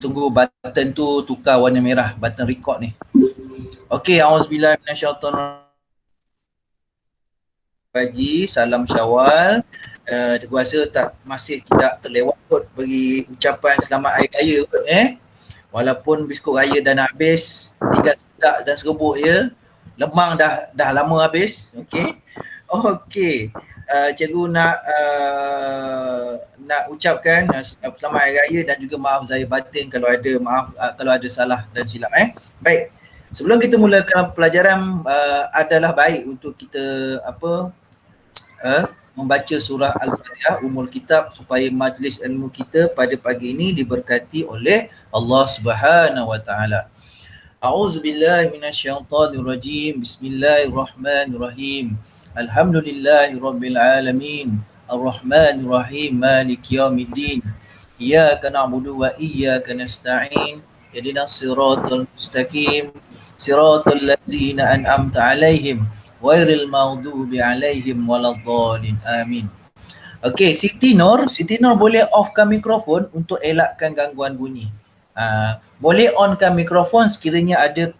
tunggu button tu tukar warna merah, button record ni. Okey, auzubillahi minasyaitonir pagi, salam Syawal. Cikgu rasa masih tidak terlewat kot bagi ucapan selamat hari raya kot, walaupun biskut raya dah nak habis, tinggal sedak dan serbuk je. Lemang dah lama habis. Okey. Cikgu nak ucapkan selamat hari raya dan juga maaf zahir batin kalau ada salah dan silap. Baik. Sebelum kita mulakan pelajaran, adalah baik untuk kita membaca surah Al-Fatihah, Ummul Kitab, supaya majlis ilmu kita pada pagi ini diberkati oleh Allah Subhanahu wa taala. A'udzubillahi minasyaitonirrajim. Bismillahirrahmanirrahim. Alhamdulillahirabbil alamin. Arrahmanirrahim. Maliki yaumiddin. Iyyaka na'budu wa iyyaka nasta'in. Ihdinas siratal mustaqim. Siratal ladzina an'amta 'alaihim ghairil maghdubi 'alaihim waladdallin. Amin. Okey, Siti Nur boleh offkan mikrofon untuk elakkan gangguan bunyi. Boleh onkan mikrofon sekiranya ada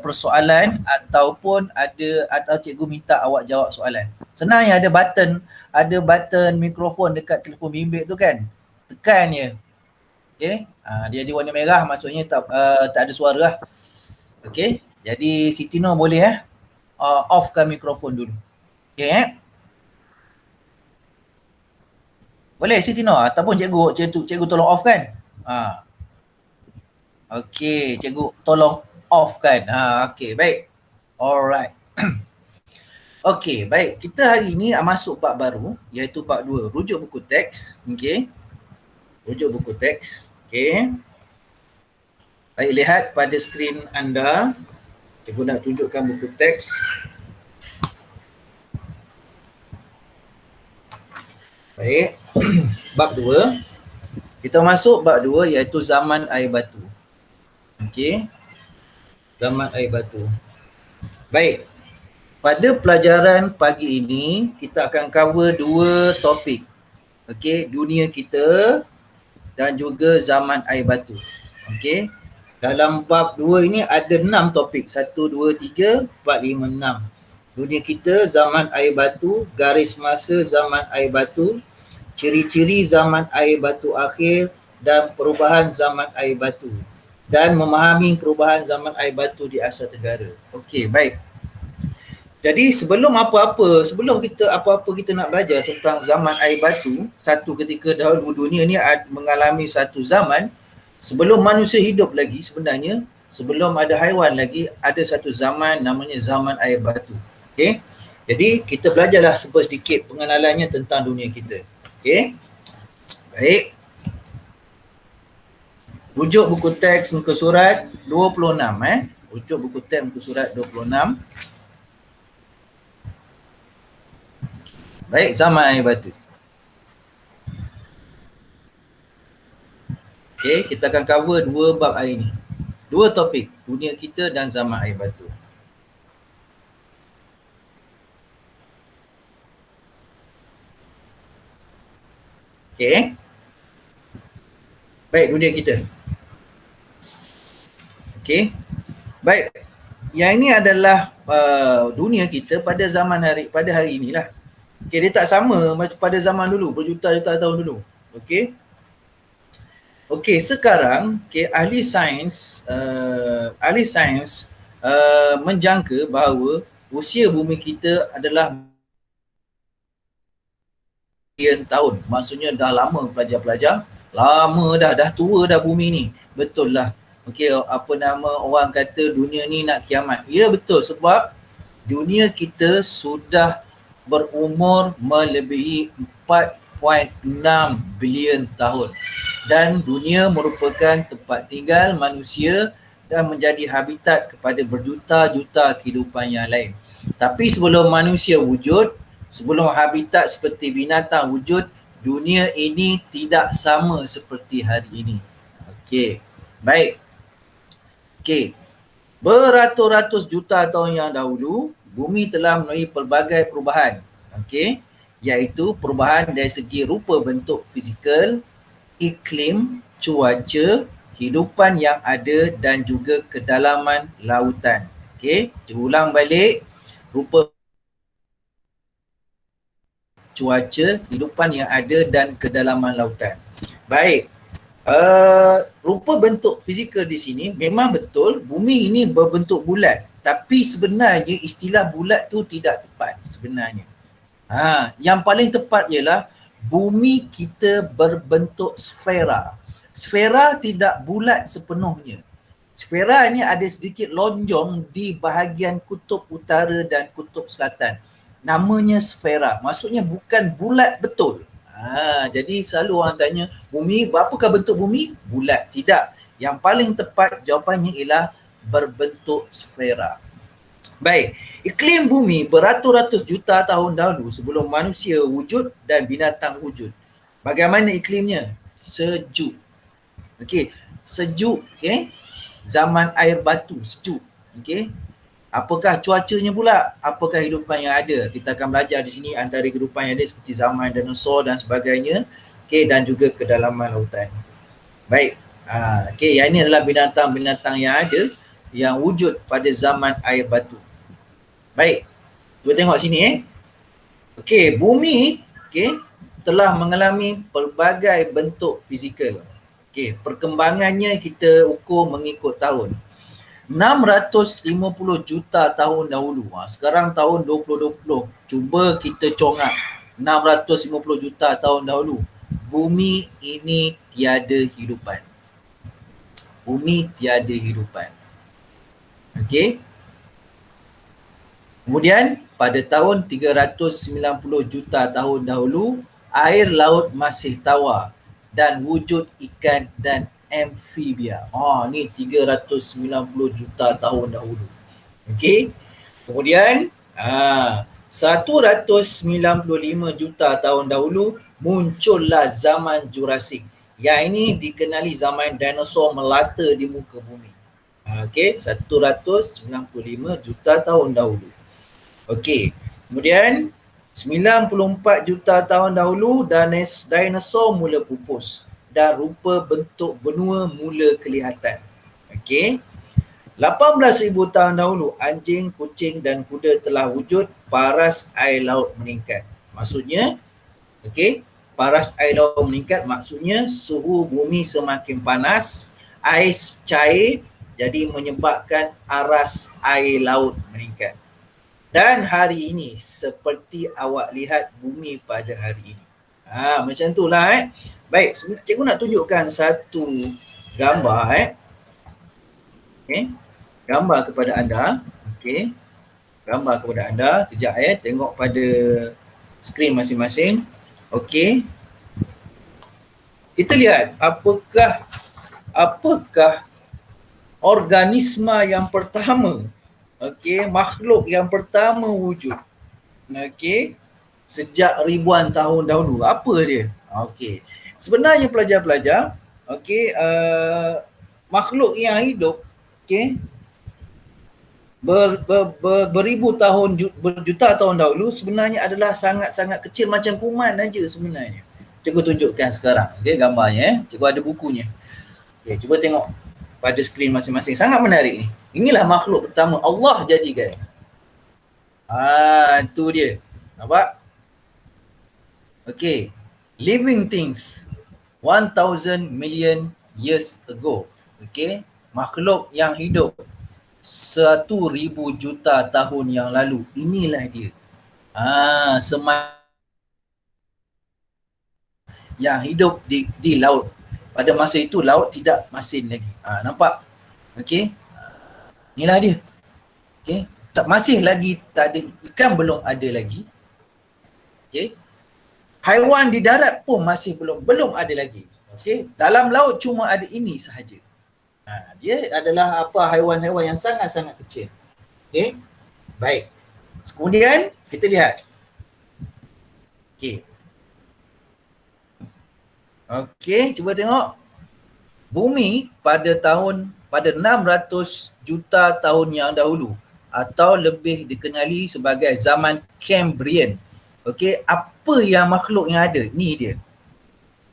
persoalan ataupun atau cikgu minta awak jawab soalan. Senang ya, ada button mikrofon dekat telefon bimbit tu kan. Tekan je. Okey. Dia ada warna merah, maksudnya tak ada suara lah. Okey. Jadi Siti Nur boleh offkan mikrofon dulu. Okey. Boleh Siti Nur ataupun cikgu tolong off kan? Okey, cikgu tolong off kan. Okey, baik. Alright. Okey, baik. Kita hari ini masuk bab baru, iaitu bab 2, rujuk buku teks. Okey. Rujuk buku teks. Okey. Baik, lihat pada skrin anda. Cikgu nak tunjukkan buku teks. Baik. Bab 2. Kita masuk bab 2, iaitu zaman air batu. Okey. Zaman air batu. Baik. Pada pelajaran pagi ini, kita akan cover 2 topik. Okey, dunia kita dan juga zaman air batu. Okey. Dalam bab 2 ini ada 6 topik. 1, 2, 3, 4, 5, 6. Dunia kita, zaman air batu, garis masa zaman air batu, ciri-ciri zaman air batu akhir dan perubahan zaman air batu, dan memahami perubahan zaman air batu di Asia Tenggara. Okey, baik. Jadi sebelum kita nak belajar tentang zaman air batu, satu ketika dahulu dunia ni mengalami satu zaman sebelum manusia hidup lagi. Sebenarnya sebelum ada haiwan lagi, ada satu zaman namanya zaman air batu. Okey. Jadi kita belajarlah sedikit pengenalannya tentang dunia kita. Okey. Baik. Rujuk buku teks muka surat 26 Rujuk buku teks muka surat 26. Baik, zaman air batu. Okey, kita akan cover 2 bab hari ini. 2 topik, dunia kita dan zaman air batu. Okey. Baik, dunia kita. Okey. Baik. Yang ini adalah dunia kita pada hari inilah. Okey, dia tak sama macam pada zaman dulu, berjuta-juta tahun dulu. Okey. Okey, sekarang ahli sains menjangka bahawa usia bumi kita adalah bilion tahun. Maksudnya dah lama pelajar-pelajar, lama dah tua dah bumi ni. Betul lah. Okey, orang kata dunia ni nak kiamat. Ya, betul, sebab dunia kita sudah berumur melebihi 4.6 bilion tahun. Dan dunia merupakan tempat tinggal manusia dan menjadi habitat kepada berjuta-juta kehidupan yang lain. Tapi sebelum manusia wujud, sebelum habitat seperti binatang wujud, dunia ini tidak sama seperti hari ini. Okey, baik. Okey, beratus-ratus juta tahun yang dahulu, bumi telah melalui pelbagai perubahan. Okey, iaitu perubahan dari segi rupa bentuk fizikal, iklim, cuaca, kehidupan yang ada dan juga kedalaman lautan. Okey, ulang balik. Rupa cuaca, kehidupan yang ada dan kedalaman lautan. Baik. Rupa bentuk fizikal di sini memang betul bumi ini berbentuk bulat, tapi sebenarnya istilah bulat tu tidak tepat sebenarnya. Yang paling tepat ialah bumi kita berbentuk sfera. Sfera tidak bulat sepenuhnya. Sfera ni ada sedikit lonjong di bahagian kutub utara dan kutub selatan. Namanya sfera. Maksudnya bukan bulat betul. Jadi selalu orang tanya, bumi, apakah bentuk bumi? Bulat. Tidak. Yang paling tepat jawapannya ialah berbentuk sfera. Baik, iklim bumi beratus-ratus juta tahun dahulu sebelum manusia wujud dan binatang wujud. Bagaimana iklimnya? Sejuk. Okey, sejuk, okey. Zaman air batu, sejuk. Okey. Apakah cuacanya pula? Apakah kehidupan yang ada? Kita akan belajar di sini antara kehidupan yang ada seperti zaman dinosaur dan sebagainya. Okey, dan juga kedalaman lautan. Baik. Okey, yang ini adalah binatang-binatang yang ada yang wujud pada zaman air batu. Baik, cuba tengok sini Okey, bumi telah mengalami pelbagai bentuk fizikal. Okey, perkembangannya kita ukur mengikut tahun. 650 juta tahun dahulu. Sekarang tahun 2020. Cuba kita congak 650 juta tahun dahulu. Bumi ini tiada hidupan. Bumi tiada hidupan. Okey. Kemudian pada tahun 390 juta tahun dahulu, air laut masih tawar dan wujud ikan dan amfibia. Ni 390 juta tahun dahulu. Okey. Kemudian 195 juta tahun dahulu muncullah zaman Jurassik. Yang ini dikenali zaman dinosaur melata di muka bumi. Okey, 195 juta tahun dahulu. Okey, kemudian 94 juta tahun dahulu dinosaur mula pupus dan rupa bentuk benua mula kelihatan. Okey. 18,000 tahun dahulu anjing, kucing dan kuda telah wujud, paras air laut meningkat. Maksudnya, okey, paras air laut meningkat maksudnya suhu bumi semakin panas, ais cair jadi menyebabkan aras air laut meningkat. Dan hari ini seperti awak lihat bumi pada hari ini. Macam itulah Baik, cikgu nak tunjukkan satu gambar Okey. Gambar kepada anda. Okey. Gambar kepada anda. Kejap tengok pada skrin masing-masing. Okey. Kita lihat apakah organisma yang pertama, makhluk yang pertama wujud, sejak ribuan tahun dahulu. Apa dia? Sebenarnya pelajar-pelajar, makhluk yang hidup, beribu tahun, berjuta tahun dahulu sebenarnya adalah sangat-sangat kecil, macam kuman aja sebenarnya. Cikgu tunjukkan sekarang, gambarnya. Cikgu ada bukunya. Cuba tengok pada skrin masing-masing. Sangat menarik ni. Inilah makhluk pertama Allah jadikan. Itu dia. Nampak? Living things 1,000 million years ago. Makhluk yang hidup 1,000 juta tahun yang lalu. Inilah dia. Yang hidup di laut. Pada masa itu laut tidak masin lagi. Nampak? Inilah dia. Masih lagi tak ada ikan, belum ada lagi. Haiwan di darat pun masih belum ada lagi. Dalam laut cuma ada ini sahaja. Dia adalah haiwan-haiwan yang sangat-sangat kecil. Baik. Kemudian kita lihat. Cuba tengok. Bumi pada 600 juta tahun yang dahulu atau lebih dikenali sebagai zaman Cambrian. Apa yang makhluk yang ada? Ni dia.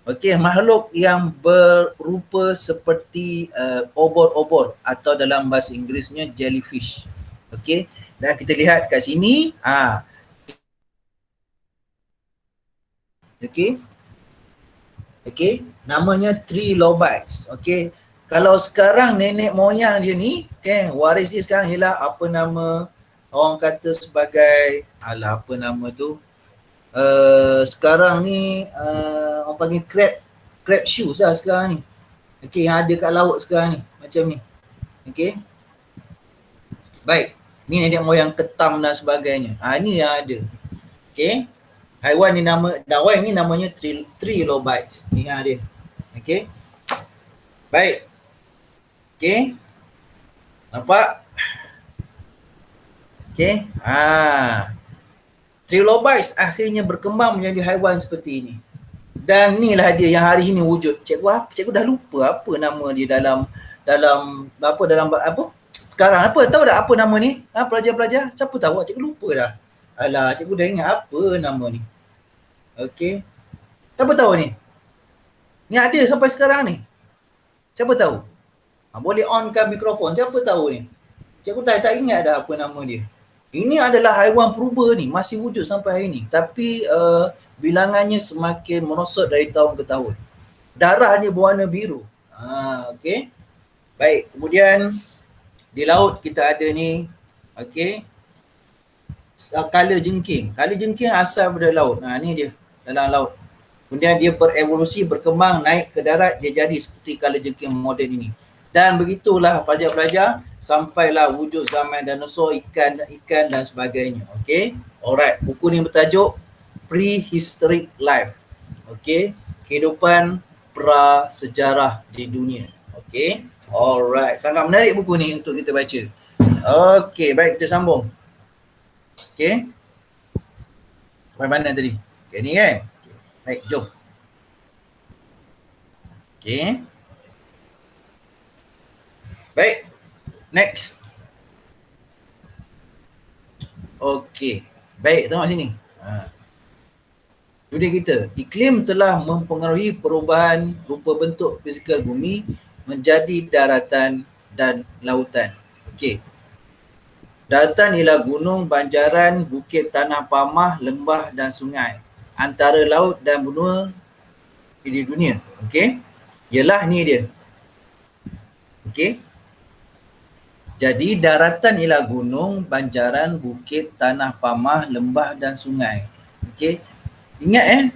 Okey, makhluk yang berupa seperti obor-obor atau dalam bahasa Inggerisnya jellyfish. Okey, dan kita lihat kat sini, okey. Okey, namanya trilobites. Okey. Kalau sekarang nenek moyang dia ni, kan, waris dia sekarang ialah apa nama orang kata sebagai apa nama tu? Sekarang ni orang panggil crab shoes lah sekarang ni. Okey, yang ada kat laut sekarang ni, macam ni. Okey. Baik. Ni nenek moyang ketam dan sebagainya. Ni yang ada. Okey. Haiwan ni dawai ni namanya trilobites. Ni yang dia. Okey. Baik. Okey. Nampak? Okey. Trilobites akhirnya berkembang menjadi haiwan seperti ini. Dan inilah dia yang hari ini wujud. Cikgu dah lupa apa nama dia dalam sekarang apa tahu tak apa nama ni? Pelajar-pelajar, siapa tahu? Cikgu lupa dah. Alah, cikgu dah ingat apa nama ni. Okey. Siapa tahu ni? Ni ada sampai sekarang ni. Siapa tahu? Boleh onkan mikrofon. Siapa tahu ni? Cikgu tak ingat dah apa nama dia. Ini adalah haiwan purba ni, masih wujud sampai hari ni. Tapi bilangannya semakin merosot dari tahun ke tahun. Darahnya berwarna biru. Okey. Baik, kemudian di laut kita ada ni, okey, kala jengking. Kala jengking asal dari laut. Ni dia, dalam laut. Kemudian dia berevolusi, berkembang, naik ke darat, dia jadi seperti kala jengking moden ini. Dan begitulah pelajar-pelajar sampailah wujud zaman dinosaur, ikan dan sebagainya. Okey. Alright, buku ni bertajuk Prehistoric Life. Okey, kehidupan prasejarah di dunia. Okey. Alright, sangat menarik buku ni untuk kita baca. Okey, baik, kita sambung. Okey. Sampai mana tadi? Okey, ni kan? Okay. Baik, jom. Okey. Baik, next. Okey, baik, tengok sini. Dunia kita, iklim telah mempengaruhi perubahan rupa bentuk fizikal bumi menjadi daratan dan lautan. Okey. Daratan ialah gunung, banjaran, bukit, tanah pamah, lembah dan sungai. Antara laut dan benua di dunia. Okey. Ialah ni dia. Okey. Jadi daratan ialah gunung, banjaran, bukit, tanah pamah, lembah dan sungai. Okey. Ingat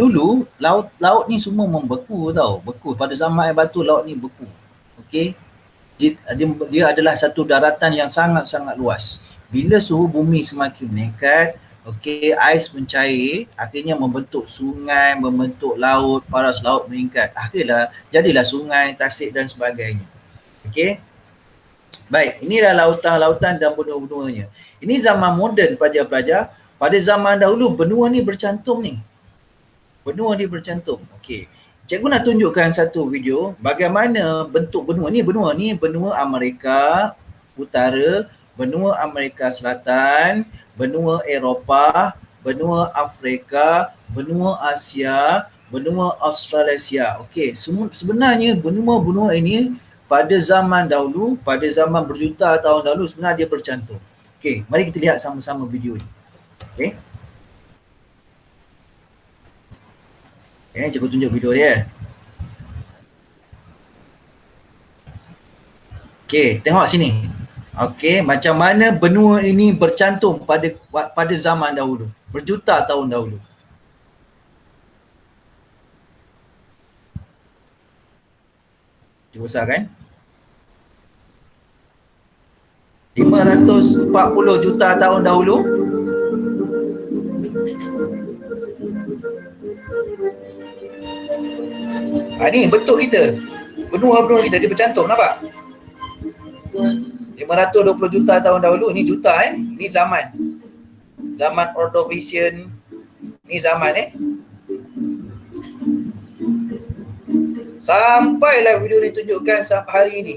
dulu laut ni semua membeku tau. Beku. Pada zaman air batu laut ni beku. Okey. Dia adalah satu daratan yang sangat-sangat luas. Bila suhu bumi semakin meningkat, okey, ais mencair, akhirnya membentuk sungai, membentuk laut, paras laut meningkat. Akhirnya jadilah sungai, tasik dan sebagainya. Okey. Baik, inilah lautan-lautan dan benua-benuanya. Ini zaman moden pelajar-pelajar. Pada zaman dahulu benua ni bercantum ni. Benua ni bercantum. Okey. Cikgu nak tunjukkan satu video bagaimana bentuk benua ni. Benua ni benua Amerika Utara, benua Amerika Selatan, benua Eropah, benua Afrika, benua Asia, benua Australasia. Okey, sebenarnya benua-benua ini pada zaman dahulu, pada zaman berjuta tahun dahulu sebenarnya dia bercantum. Okey, mari kita lihat sama-sama video ni. Okey. Cikgu tunjuk video dia. Okey, tengok sini. Okey, macam mana benua ini bercantum pada zaman dahulu, berjuta tahun dahulu. Cuba besar kan? 540 juta tahun dahulu. Ni bentuk kita. Benua-benua kita dia bercantum, nampak? 520 juta tahun dahulu, ni juta ni zaman. Zaman Ordovician. Ni zaman Sampailah video ditunjukkan sampai hari ini.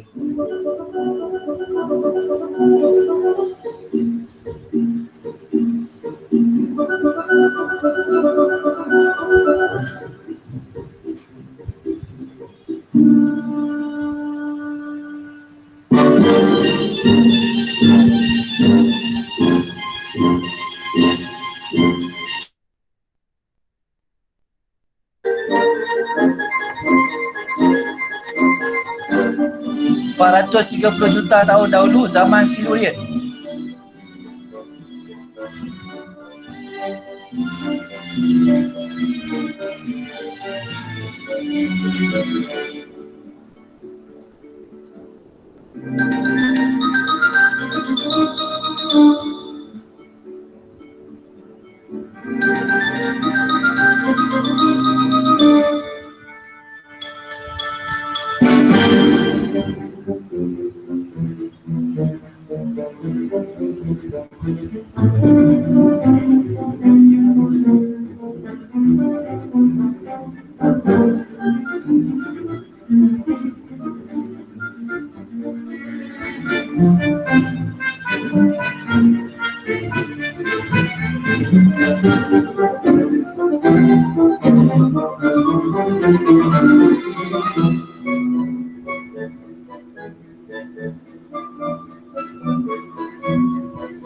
430 juta tahun dahulu, zaman Silurian.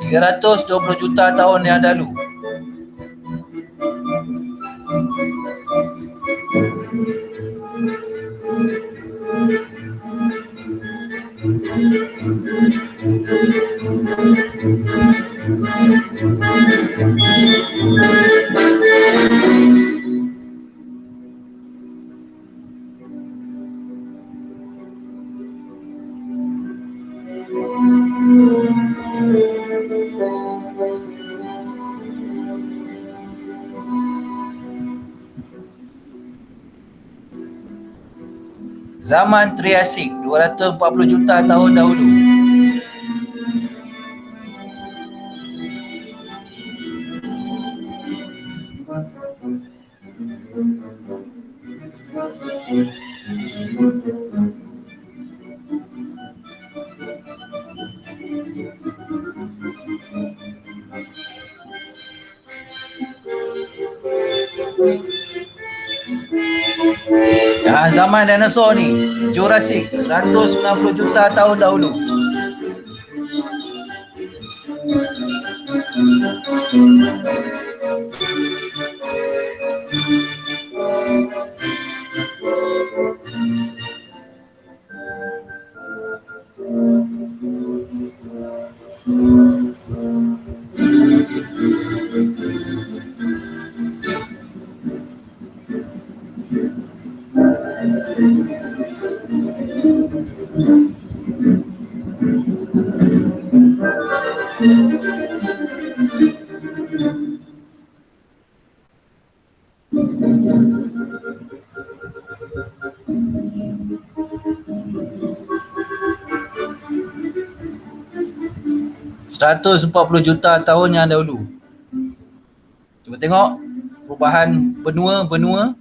$320 juta tahun yang lalu. Zaman Triasik, 240 juta tahun dahulu. Zaman dinosaur ni, Jurassic, 190 juta tahun dahulu. $140 juta tahun yang dahulu. Cuba tengok perubahan benua.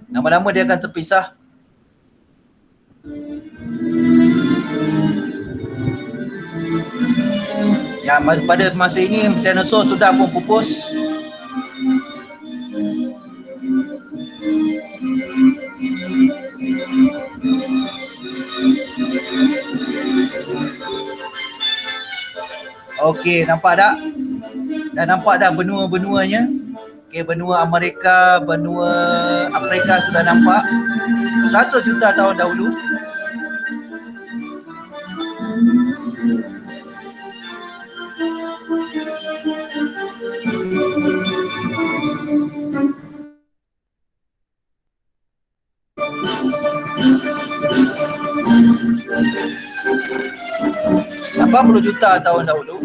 Lama-lama dia akan terpisah. Ya, pada masa ini dinosaur sudah pun pupus. Okey, nampak tak? Dah nampak dah benua-benuanya? Okey, benua Amerika, benua Afrika sudah nampak. 100 juta tahun dahulu. $80 juta tahun dahulu.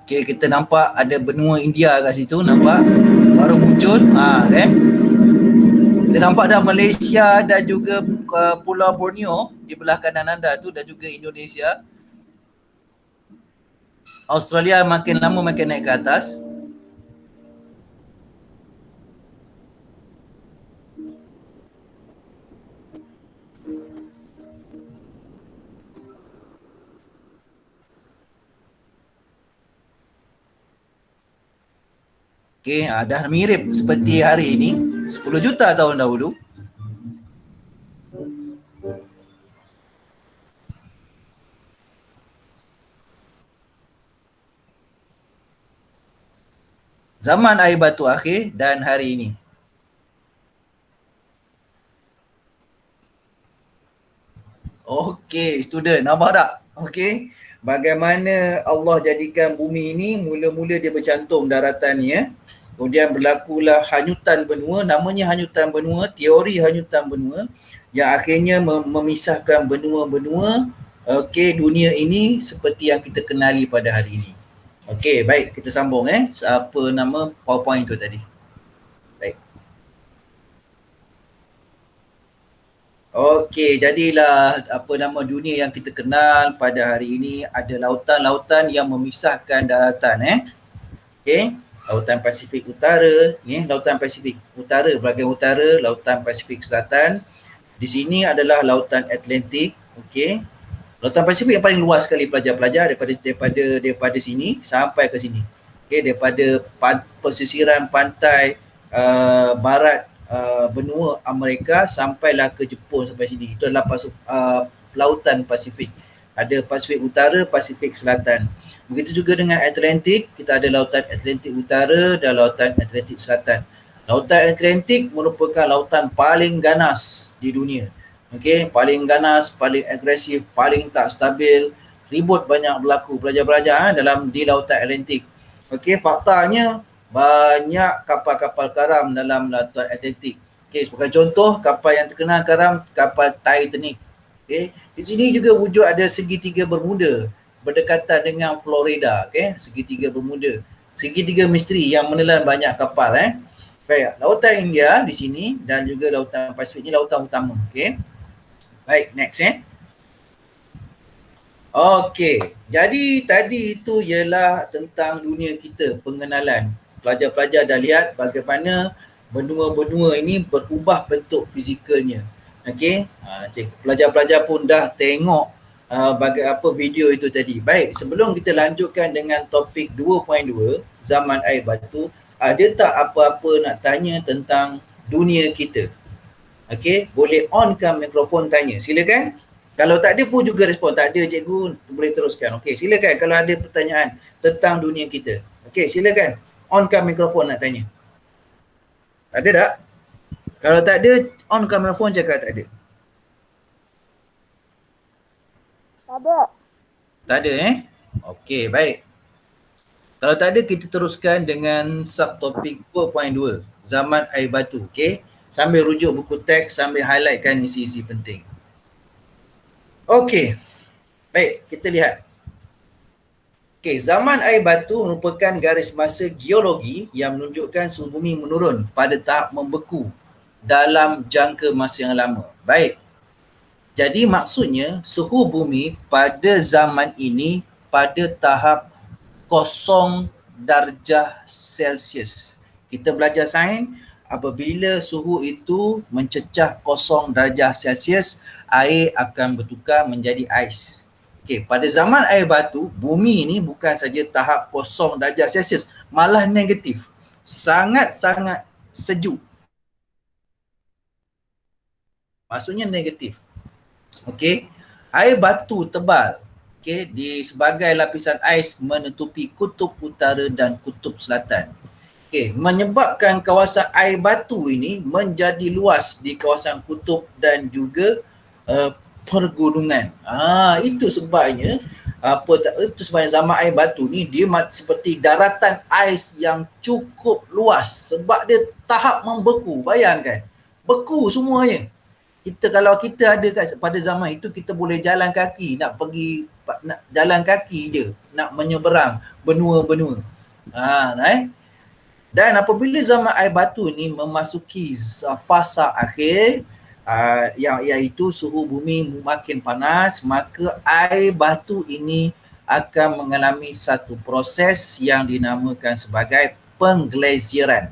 Okay, kita nampak ada benua India kat situ, nampak baru muncul. Kan? Kita nampak dah Malaysia dan juga Pulau Borneo di belah kanan anda tu, dan juga Indonesia. Australia makin lama makin naik ke atas. Okey, dah mirip seperti hari ini 10 juta tahun dahulu. Zaman air batu akhir dan hari ini. Okey, student, nampak tak? Okey, bagaimana Allah jadikan bumi ini, mula-mula dia bercantum daratan ni ya. Kemudian berlakulah hanyutan benua, namanya hanyutan benua, teori hanyutan benua yang akhirnya memisahkan benua-benua dunia ini seperti yang kita kenali pada hari ini. Okey, baik, kita sambung apa nama PowerPoint tu tadi. Baik. Okey, jadilah apa nama dunia yang kita kenal pada hari ini ada lautan-lautan yang memisahkan daratan Okey, Lautan Pasifik Utara, ni Lautan Pasifik Utara, bahagian utara, Lautan Pasifik Selatan. Di sini adalah Lautan Atlantik, okey. Lautan Pasifik yang paling luas sekali pelajar-pelajar daripada sini sampai ke sini. Okey, daripada pesisiran pantai barat benua Amerika sampailah ke Jepun sampai sini. Itu adalah Lautan Pasifik. Ada Pasifik Utara, Pasifik Selatan. Begitu juga dengan Atlantik, kita ada Lautan Atlantik Utara dan Lautan Atlantik Selatan. Lautan Atlantik merupakan lautan paling ganas di dunia. Okey, paling ganas, paling agresif, paling tak stabil, ribut banyak berlaku pelajar-pelajar di Lautan Atlantik. Okey, faktanya banyak kapal-kapal karam dalam Lautan Atlantik. Okey, sebagai contoh kapal yang terkenal karam, kapal Titanic. Okey, di sini juga wujud ada segitiga Bermuda berdekatan dengan Florida, okey, segitiga Bermuda. Segitiga misteri yang menelan banyak kapal Baik, Lautan India di sini dan juga Lautan Pasifik ni lautan utama, okey. Baik, next Okey, jadi tadi itu ialah tentang dunia kita, pengenalan. Pelajar-pelajar dah lihat bagaimana benua-benua ini berubah bentuk fizikalnya. Okey, pelajar-pelajar pun dah tengok apa video itu tadi. Baik, sebelum kita lanjutkan dengan topik 2.2, zaman air batu, ada tak apa-apa nak tanya tentang dunia kita? Okey, boleh onkan mikrofon tanya. Silakan. Kalau tak ada pun juga respon. Tak ada cikgu, boleh teruskan. Okey, silakan kalau ada pertanyaan tentang dunia kita. Okey, silakan. Onkan mikrofon nak tanya. Ada tak? Kalau tak ada, onkan mikrofon cakap tak ada. Tak ada. Tak ada Okey, baik. Kalau tak ada, kita teruskan dengan subtopik 2.2, zaman air batu. Okey, sambil rujuk buku teks, sambil highlightkan isi-isi penting. Okey, baik, kita lihat. Okey, zaman air batu merupakan garis masa geologi yang menunjukkan suhu bumi menurun pada tahap membeku dalam jangka masa yang lama. Baik, jadi maksudnya suhu bumi pada zaman ini pada tahap 0 darjah Celsius. Kita belajar sains, apabila suhu itu mencecah 0 darjah Celsius, air akan bertukar menjadi ais. Okey, pada zaman air batu, bumi ini bukan saja tahap 0 darjah Celsius, malah negatif. Sangat-sangat sejuk. Maksudnya negatif. Okey, air batu tebal di sebagai lapisan ais menutupi kutub utara dan kutub selatan. Menyebabkan kawasan air batu ini menjadi luas di kawasan kutub dan juga pergunungan. Itu sebabnya itu sebabnya zaman air batu ni dia seperti daratan ais yang cukup luas sebab dia tahap membeku. Bayangkan, beku semuanya. Kalau kita ada pada zaman itu, kita boleh jalan kaki, nak jalan kaki je, nak menyeberang benua-benua. Dan apabila zaman air batu ni memasuki fasa akhir, iaitu suhu bumi makin panas, maka air batu ini akan mengalami satu proses yang dinamakan sebagai pengglasiran.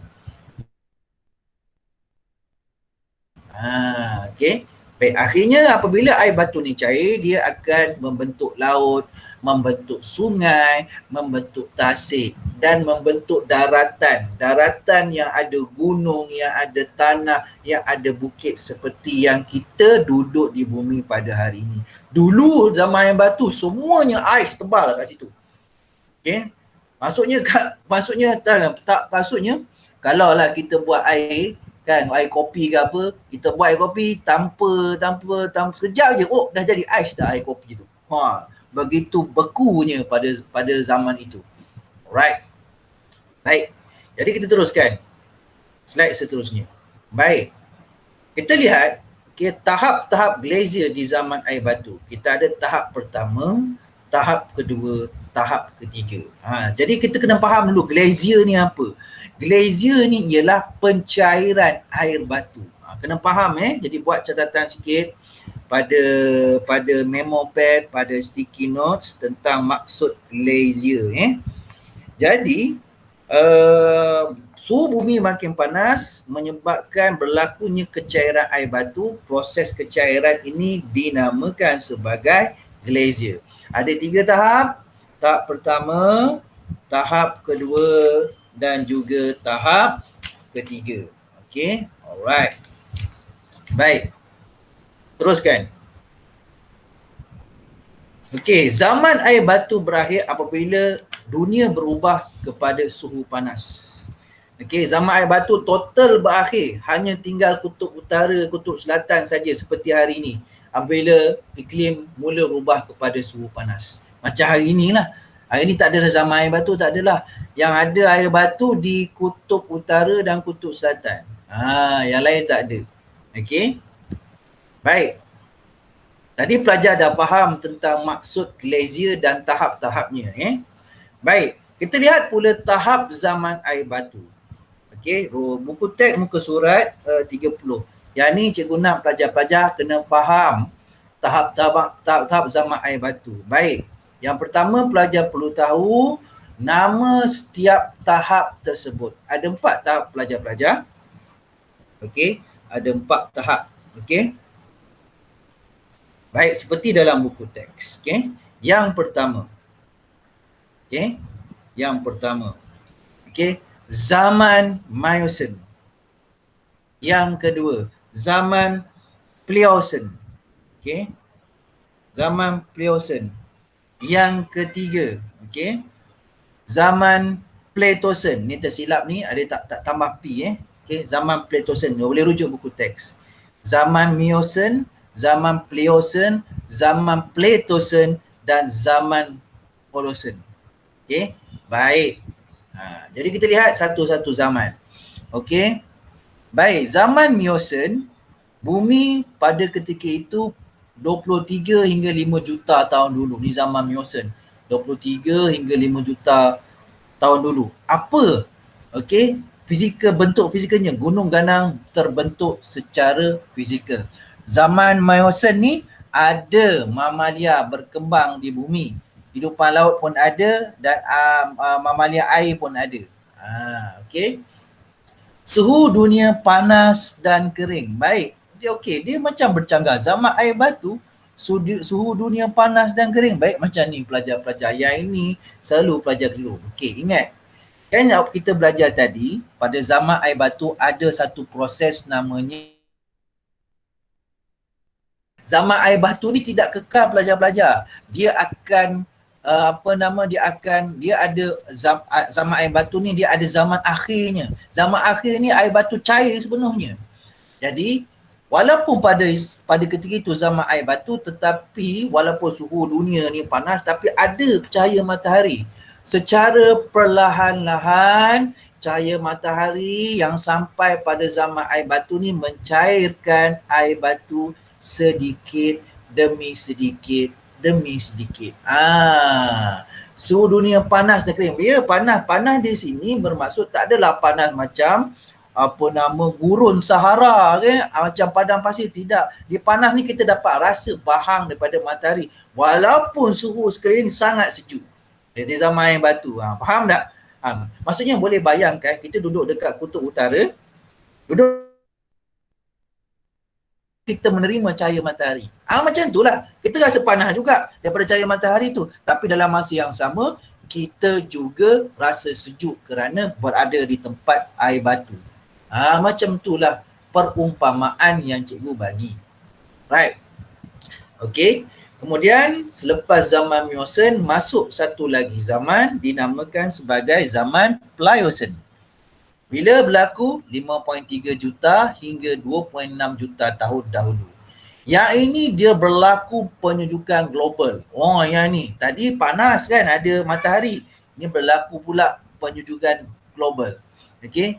Okey. Baik, akhirnya apabila air batu ni cair, dia akan membentuk laut, membentuk sungai, membentuk tasik dan membentuk daratan. Daratan yang ada gunung, yang ada tanah, yang ada bukit seperti yang kita duduk di bumi pada hari ini. Dulu zaman air batu semuanya ais tebal kat situ. Okey. Maksudnya maksudnya kalau lah kita buat air kan, air kopi ke apa, kita buat air kopi tanpa sekejap je, oh dah jadi ais dah air kopi tu. Begitu bekunya pada zaman itu. Alright. Baik. Jadi kita teruskan. Slide seterusnya. Baik. Kita lihat tahap-tahap glacier di zaman air batu. Kita ada tahap pertama, tahap kedua, tahap ketiga. Jadi kita kena faham dulu glacier ni apa. Glacier ni ialah pencairan air batu. Kena faham jadi buat catatan sikit pada memo pad, pada sticky notes tentang maksud glacier. Jadi suhu bumi makin panas menyebabkan berlakunya kecairan air batu. Proses kecairan ini dinamakan sebagai glacier. Ada 3 tahap. Tahap pertama, tahap kedua dan juga tahap ketiga. Okey, alright. Baik. Teruskan. Okey, zaman air batu berakhir apabila dunia berubah kepada suhu panas. Okey, zaman air batu total berakhir. Hanya tinggal kutub utara, kutub selatan saja seperti hari ini. Apabila iklim mula berubah kepada suhu panas. Macam hari inilah. Hari ini tak ada zaman air batu, tak adalah. Yang ada air batu di kutub utara dan kutub selatan. Yang lain tak ada. Okey. Baik. Tadi pelajar dah faham tentang maksud glacier dan tahap-tahapnya. Baik. Kita lihat pula tahap zaman air batu. Okey. Buku teks muka surat 30. Yang ni cikgu nak pelajar-pelajar kena faham tahap-tahap zaman air batu. Baik. Yang pertama pelajar perlu tahu nama setiap tahap tersebut. Ada 4 tahap pelajar-pelajar. Okey, ada 4 tahap. Okey. Baik, seperti dalam buku teks. Okey. Yang pertama. Okey. Yang pertama. Okey, zaman Miocene. Yang kedua, zaman Pliocene. Okey. Zaman Pliocene. Yang ketiga, okey, zaman Pleistocene. Ni tersilap ni, ada tak tambah P okey, zaman Pleistocene. Boleh rujuk buku teks. Zaman Miocene, zaman Pliocene, zaman Pleistocene dan zaman Holocene. Okey, baik. Jadi kita lihat satu-satu zaman. Okey. Baik, zaman Miocene, bumi pada ketika itu 23 hingga 5 juta tahun dulu. Ni zaman Miocene. 23 hingga 5 juta tahun dulu. Apa? Okey, bentuk fizikalnya, gunung ganang terbentuk secara fizikal. Zaman Miocene ni ada mamalia berkembang di bumi. Hidupan laut pun ada dan mamalia air pun ada. Okey. Suhu dunia panas dan kering. Baik. Dia macam bercanggah. Zaman air batu, suhu dunia panas dan kering. Baik, macam ni pelajar-pelajar. Yang ini selalu pelajar dulu. Okey, ingat. Kan kita belajar tadi, pada zaman air batu ada satu proses namanya. Zaman air batu ni tidak kekal pelajar-pelajar. Dia akan dia ada zaman air batu ni dia ada zaman akhirnya. Zaman akhir ni air batu cair sepenuhnya. Jadi walaupun pada ketika itu zaman air batu, tetapi walaupun suhu dunia ni panas, tapi ada cahaya matahari. Secara perlahan-lahan cahaya matahari yang sampai pada zaman air batu ni mencairkan air batu sedikit demi sedikit demi sedikit. Suhu dunia panas dan kering. Ya, panas di sini bermaksud tak adalah panas macam gurun Sahara macam padang pasir, tidak. Di panas ni kita dapat rasa bahang daripada matahari walaupun suhu sekeliling sangat sejuk. Jadi zaman air batu. Faham tak? Maksudnya boleh bayangkan kita duduk dekat kutub utara, duduk kita menerima cahaya matahari. Macam itulah. Kita rasa panas juga daripada cahaya matahari tu. Tapi dalam masa yang sama, kita juga rasa sejuk kerana berada di tempat air batu. Macam itulah perumpamaan yang cikgu bagi. Right. Okey. Kemudian selepas zaman Miocene, masuk satu lagi zaman dinamakan sebagai zaman Pliocene. Bila berlaku 5.3 juta hingga 2.6 juta tahun dahulu. Yang ini dia berlaku penyejukan global. Yang ni tadi panas kan, ada matahari. Ini berlaku pula penyejukan global. Okey.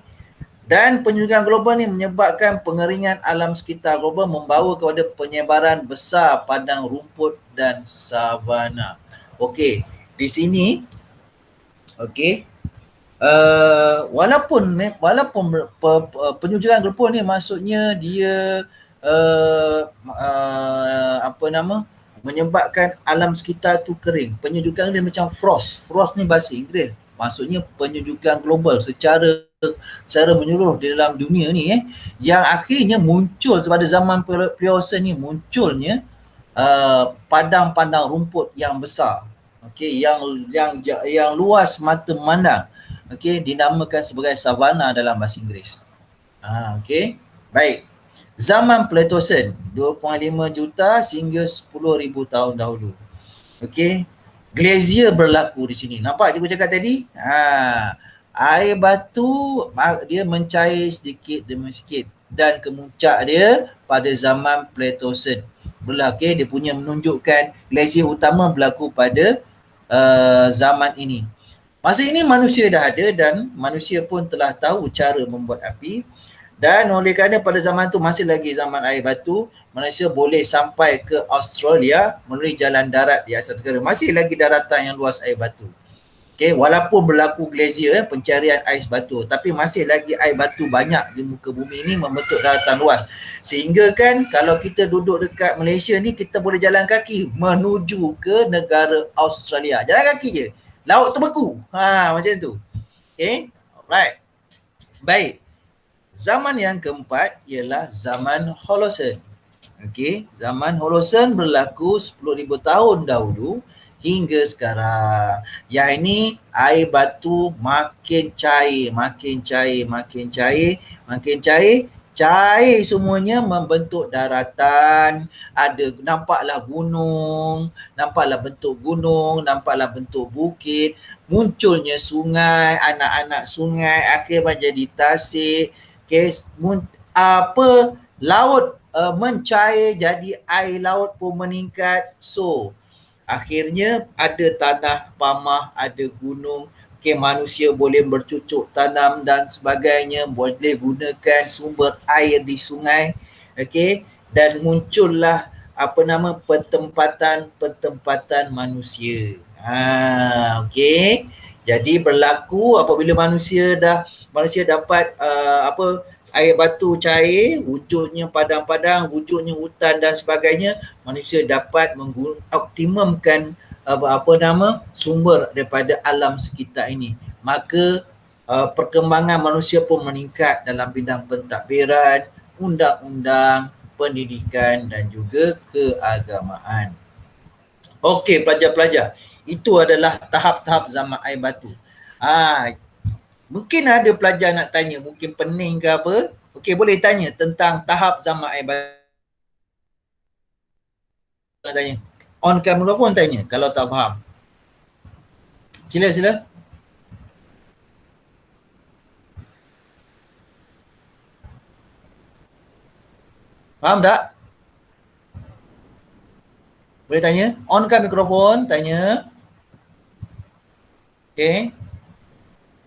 Dan penyejukan global ni menyebabkan pengeringan alam sekitar global, membawa kepada penyebaran besar padang rumput dan savana. Okey, di sini okey, walaupun penyejukan global ni maksudnya dia menyebabkan alam sekitar tu kering. Penyejukan dia macam frost. Frost ni bahasa Inggeris. Maksudnya penyejukan global secara menyeluruh di dalam dunia ni yang akhirnya muncul pada zaman Pliocene ni, munculnya padang-padang rumput yang besar. Okey, yang luas mata memandang. Okey, dinamakan sebagai savana dalam bahasa Inggeris. Okey. Baik. Zaman Pleistocene 2.5 juta sehingga 10,000 tahun dahulu. Okey. Glacier berlaku di sini. Nampak cikgu cakap tadi? Air batu dia mencair sedikit demi sedikit dan kemuncak dia pada zaman Pleistocene. Okey, dia punya menunjukkan glacier utama berlaku pada zaman ini. Masa ini manusia dah ada dan manusia pun telah tahu cara membuat api. Dan oleh kerana pada zaman tu masih lagi zaman air batu, manusia boleh sampai ke Australia melalui jalan darat di Asia Tenggara. Masih lagi daratan yang luas air batu. Okay, walaupun berlaku glacier, pencarian ais batu, tapi masih lagi air batu banyak di muka bumi ini membentuk daratan luas. Sehingga kan kalau kita duduk dekat Malaysia ni, kita boleh jalan kaki menuju ke negara Australia. Jalan kaki je. Laut terbeku. Macam tu. Okay, alright. Baik. Zaman yang keempat ialah zaman Holocene. Okey, zaman Holocene berlaku 10,000 tahun dahulu hingga sekarang. Yang ini air batu makin cair, cair semuanya membentuk daratan. Ada nampaklah gunung, nampaklah bentuk gunung, nampaklah bentuk bukit, munculnya sungai, anak-anak sungai akhirnya menjadi tasik. Laut mencair, jadi air laut pun meningkat. So akhirnya ada tanah pamah, ada gunung. Manusia boleh bercucuk tanam dan sebagainya, boleh gunakan sumber air di sungai. Dan muncullah pertempatan manusia. Jadi berlaku apabila manusia dapat air batu cair, wujudnya padang-padang, wujudnya hutan dan sebagainya, manusia dapat mengoptimumkan sumber daripada alam sekitar ini. Maka perkembangan manusia pun meningkat dalam bidang pentadbiran, undang-undang, pendidikan dan juga keagamaan. Okey pelajar-pelajar, itu adalah tahap-tahap zaman air batu. Mungkin ada pelajar nak tanya, mungkin pening ke apa. Okey, boleh tanya tentang tahap zaman air batu. Nak tanya. On camera pun tanya kalau tak faham. Sila. Faham tak? Boleh tanya? On-kan mikrofon, tanya. Okey.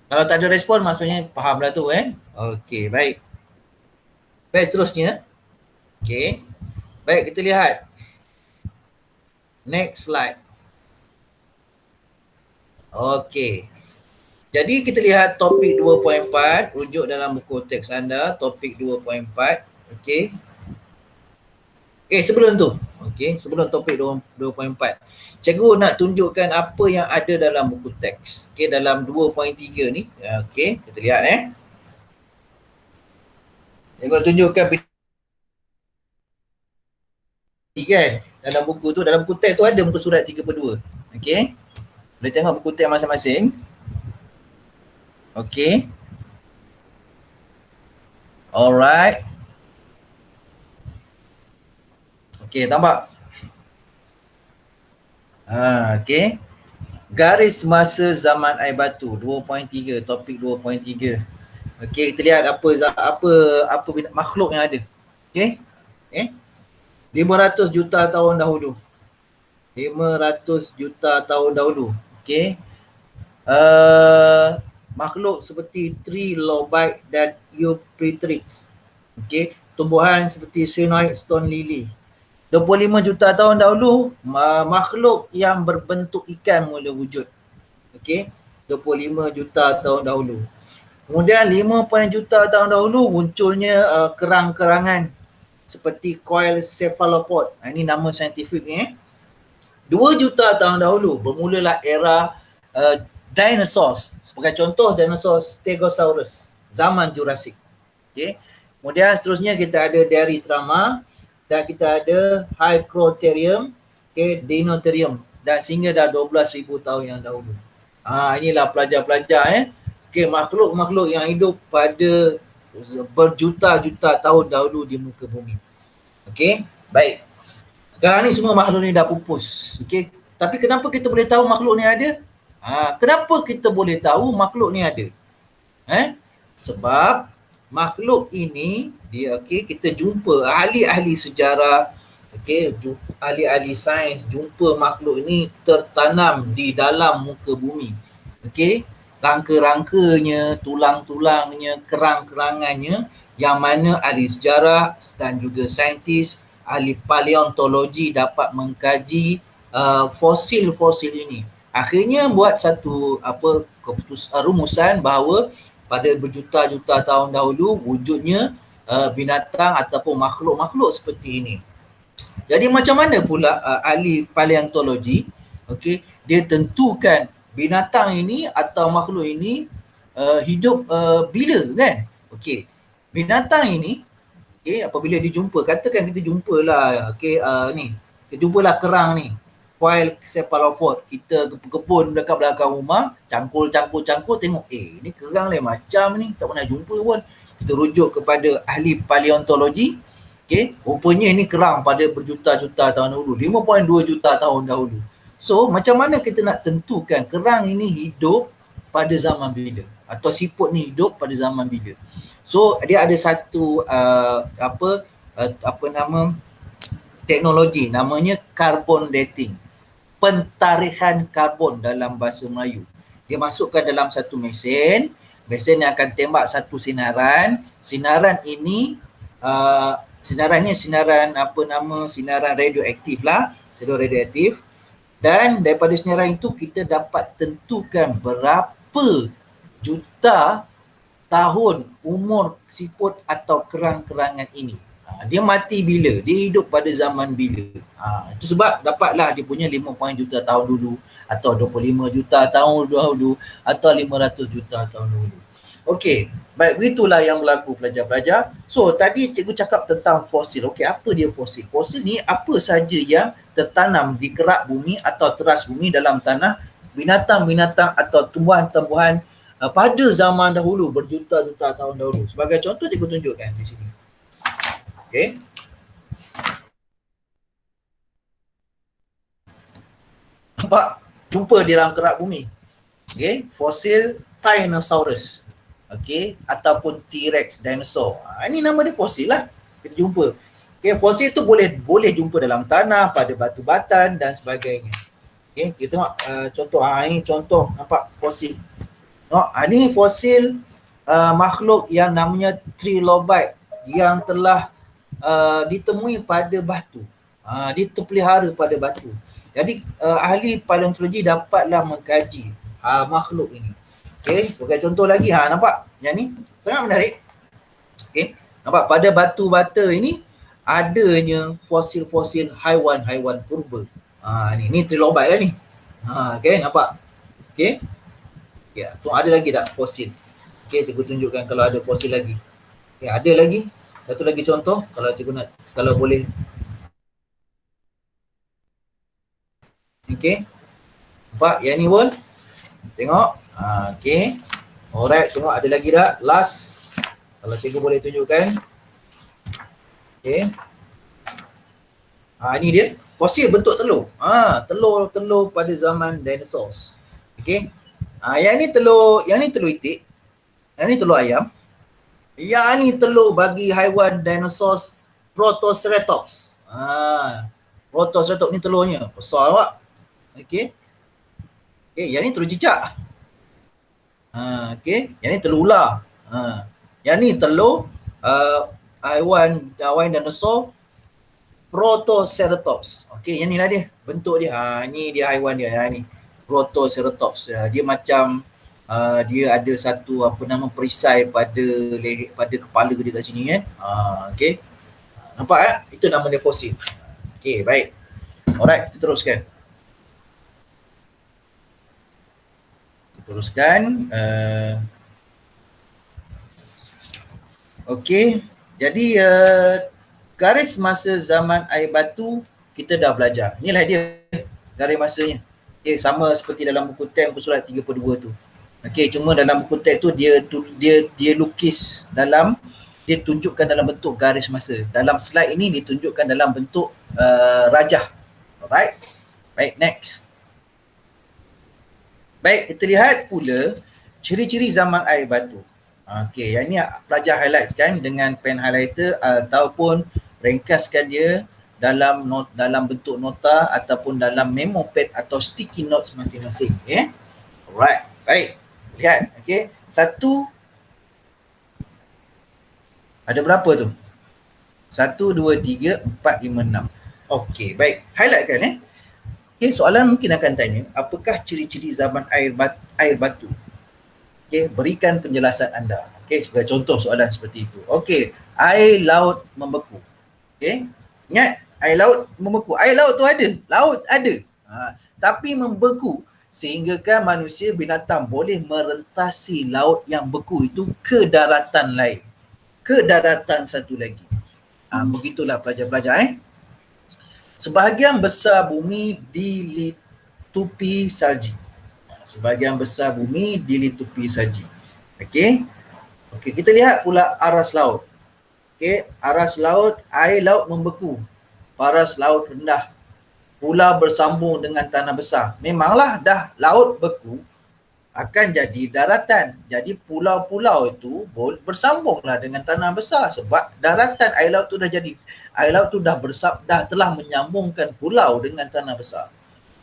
Kalau tak ada respon maksudnya faham lah tu Okey, baik. Baik, seterusnya. Okey. Baik, kita lihat. Next slide. Okey. Jadi kita lihat topik 2.4, rujuk dalam buku teks anda, topik 2.4. Okey. Sebelum tu. Sebelum topik 2.4. Cikgu nak tunjukkan apa yang ada dalam buku teks. Dalam 2.3 ni. Kita lihat Cikgu nak tunjukkan kan? Dalam buku tu, dalam buku teks tu ada muka surat 32. Okey. Boleh tengok buku teks masing-masing. Okey. Alright. Okey, tampak. Okey. Garis masa zaman air batu 2.3, topik 2.3. Okey, kita lihat apa makhluk yang ada. Okey. 500 juta tahun dahulu. 500 juta tahun dahulu. Okey. Makhluk seperti trilobite dan euprithrids. Okey, tumbuhan seperti sphenoid stone lily. 25 juta tahun dahulu, makhluk yang berbentuk ikan mula wujud. Okey, 25 juta tahun dahulu. Kemudian 5 juta tahun dahulu munculnya kerang-kerangan seperti coil cephalopod. Ini nama saintifik ni. 2 juta tahun dahulu bermulalah era dinosaurs. Sebagai contoh, dinosaur Stegosaurus, zaman Jurassic. Okay. Kemudian seterusnya kita ada Deritrama dan kita ada Hycrotherium, okay, Dinotherium, dan sehingga dah 12,000 tahun yang dahulu. Inilah pelajar-pelajar okay, makhluk-makhluk yang hidup pada berjuta-juta tahun dahulu di muka bumi. Okey, baik. Sekarang ni semua makhluk ni dah pupus. Okey, tapi kenapa kita boleh tahu makhluk ni ada? Kenapa kita boleh tahu makhluk ni ada? Sebab makhluk ini dia kita jumpa ahli-ahli sejarah, ahli-ahli sains jumpa makhluk ini tertanam di dalam muka bumi. Rangka-rangkanya, tulang-tulangnya, kerang-kerangannya, yang mana ahli sejarah dan juga saintis, ahli paleontologi dapat mengkaji fosil-fosil ini. Akhirnya buat satu rumusan bahawa pada berjuta-juta tahun dahulu wujudnya binatang ataupun makhluk-makhluk seperti ini. Jadi macam mana pula ahli paleontologi dia tentukan binatang ini atau makhluk ini hidup bila kan? Binatang ini apabila dijumpa, katakan kita jumpalah kita jumpalah kerang ni, coil cephalopod, kita kebun dekat belakang rumah, cangkul tengok, ni kerang lain macam ni, tak pernah jumpa pun. Kita rujuk kepada ahli paleontologi, rupanya ini kerang pada berjuta-juta tahun dahulu, 5.2 juta tahun dahulu. So macam mana kita nak tentukan kerang ini hidup pada zaman bila, atau siput ni hidup pada zaman bila? So dia ada satu teknologi namanya carbon dating, pentarikhan karbon dalam bahasa Melayu. Dia masukkan dalam satu mesin yang akan tembak satu sinaran. Sinaran ini sinaran radioaktif lah, radioaktif. Dan daripada sinaran itu kita dapat tentukan berapa juta tahun umur siput atau kerang-kerangan ini. Dia mati bila, dia hidup pada zaman bila. Itu sebab dapatlah dia punya 5 juta tahun dulu, atau 25 juta tahun dahulu, atau 500 juta tahun dahulu. Okey, baik, begitulah yang berlaku pelajar-pelajar. So tadi cikgu cakap tentang fosil. Okey, apa dia fosil? Fosil ni apa saja yang tertanam di kerak bumi atau teras bumi dalam tanah, binatang-binatang atau tumbuhan-tumbuhan pada zaman dahulu, berjuta-juta tahun dahulu. Sebagai contoh cikgu tunjukkan di sini. Okey. Nampak? Jumpa di dalam kerak bumi. Okey, fosil Tyrannosaurus. Okey, ataupun T-Rex dinosaur. Ini nama dia fosil lah. Kita jumpa. Okey, fosil tu boleh jumpa dalam tanah, pada batu batan dan sebagainya. Okey, kita tengok contoh. Ini contoh, nampak fosil. Ini fosil makhluk yang namanya trilobite yang telah ditemui pada batu. Dia terpelihara pada batu. Jadi ahli paleontologi dapatlah mengkaji makhluk ini. Okey, sebagai contoh lagi, nampak yang ni sangat menarik. Okey, nampak pada batu bata ini adanya fosil-fosil haiwan-haiwan purba. Ni trilobite lah ni. Okey, nampak. Okey. Ya, tu ada lagi tak fosil? Okey, cikgu tunjukkan kalau ada fosil lagi. Okey, ada lagi. Satu lagi contoh kalau cikgu nak, kalau boleh. Okey. Nampak yang ni pun? Tengok. Okey. Alright, tengok ada lagi tak? Last. Kalau cikgu boleh tunjukkan. Okey. Ini dia. Fosil bentuk telur. Telur pada zaman dinosaurs. Okey. Yang ni telur itik. Yang ni telur ayam. Yang ni telur bagi haiwan dinosaurs Protoceratops. Protoceratops ni telurnya. Besar awak. Okey. Okey, yang ni telur cicak. Okey, yang ni telur ular. Yang ni telur haiwan dinosaur Protoceratops. Okey, yang ni lah dia. Bentuk dia. Ni dia haiwan dia. Ni Protoceratops. Dia macam dia ada satu perisai pada kepala dia kat sini kan. Okey. Nampak Itu nama dia fosil. Okey, baik. Alright, kita teruskan. Okey. Jadi garis masa zaman air batu kita dah belajar. Inilah dia garis masanya. Okey, sama seperti dalam buku TEM surat 32 tu. Okey, cuma dalam buku TEM tu dia lukis dia tunjukkan dalam bentuk garis masa. Dalam slide ini ditunjukkan dalam bentuk rajah. Alright. Baik, next. Baik, kita lihat pula ciri-ciri zaman air batu. Okey, yang ni pelajar highlight kan dengan pen highlighter ataupun ringkaskan dia dalam bentuk nota ataupun dalam memo pad atau sticky notes masing-masing. Okay? Alright, baik. Lihat, okey. 1, ada berapa tu? 1, 2, 3, 4, 5, 6. Okey, baik. Highlight kan Okay, soalan mungkin akan tanya, apakah ciri-ciri zaman air batu? Okay, berikan penjelasan anda. Okay, sebagai contoh soalan seperti itu. Okay, air laut membeku. Okay, ingat air laut membeku. Air laut tu ada, laut ada. Tapi membeku sehinggakan manusia binatang boleh merentasi laut yang beku itu ke daratan lain. Ke daratan satu lagi. Begitulah pelajar-pelajar Sebahagian besar bumi dilitupi salji. Sebahagian besar bumi dilitupi salji. Okey. Okey, kita lihat pula aras laut. Okey, aras laut, air laut membeku. Paras laut rendah. Pulau bersambung dengan tanah besar. Memanglah dah laut beku akan jadi daratan. Jadi pulau-pulau itu bersambunglah dengan tanah besar sebab daratan air laut tu dah jadi. Air laut tu dah telah menyambungkan pulau dengan tanah besar.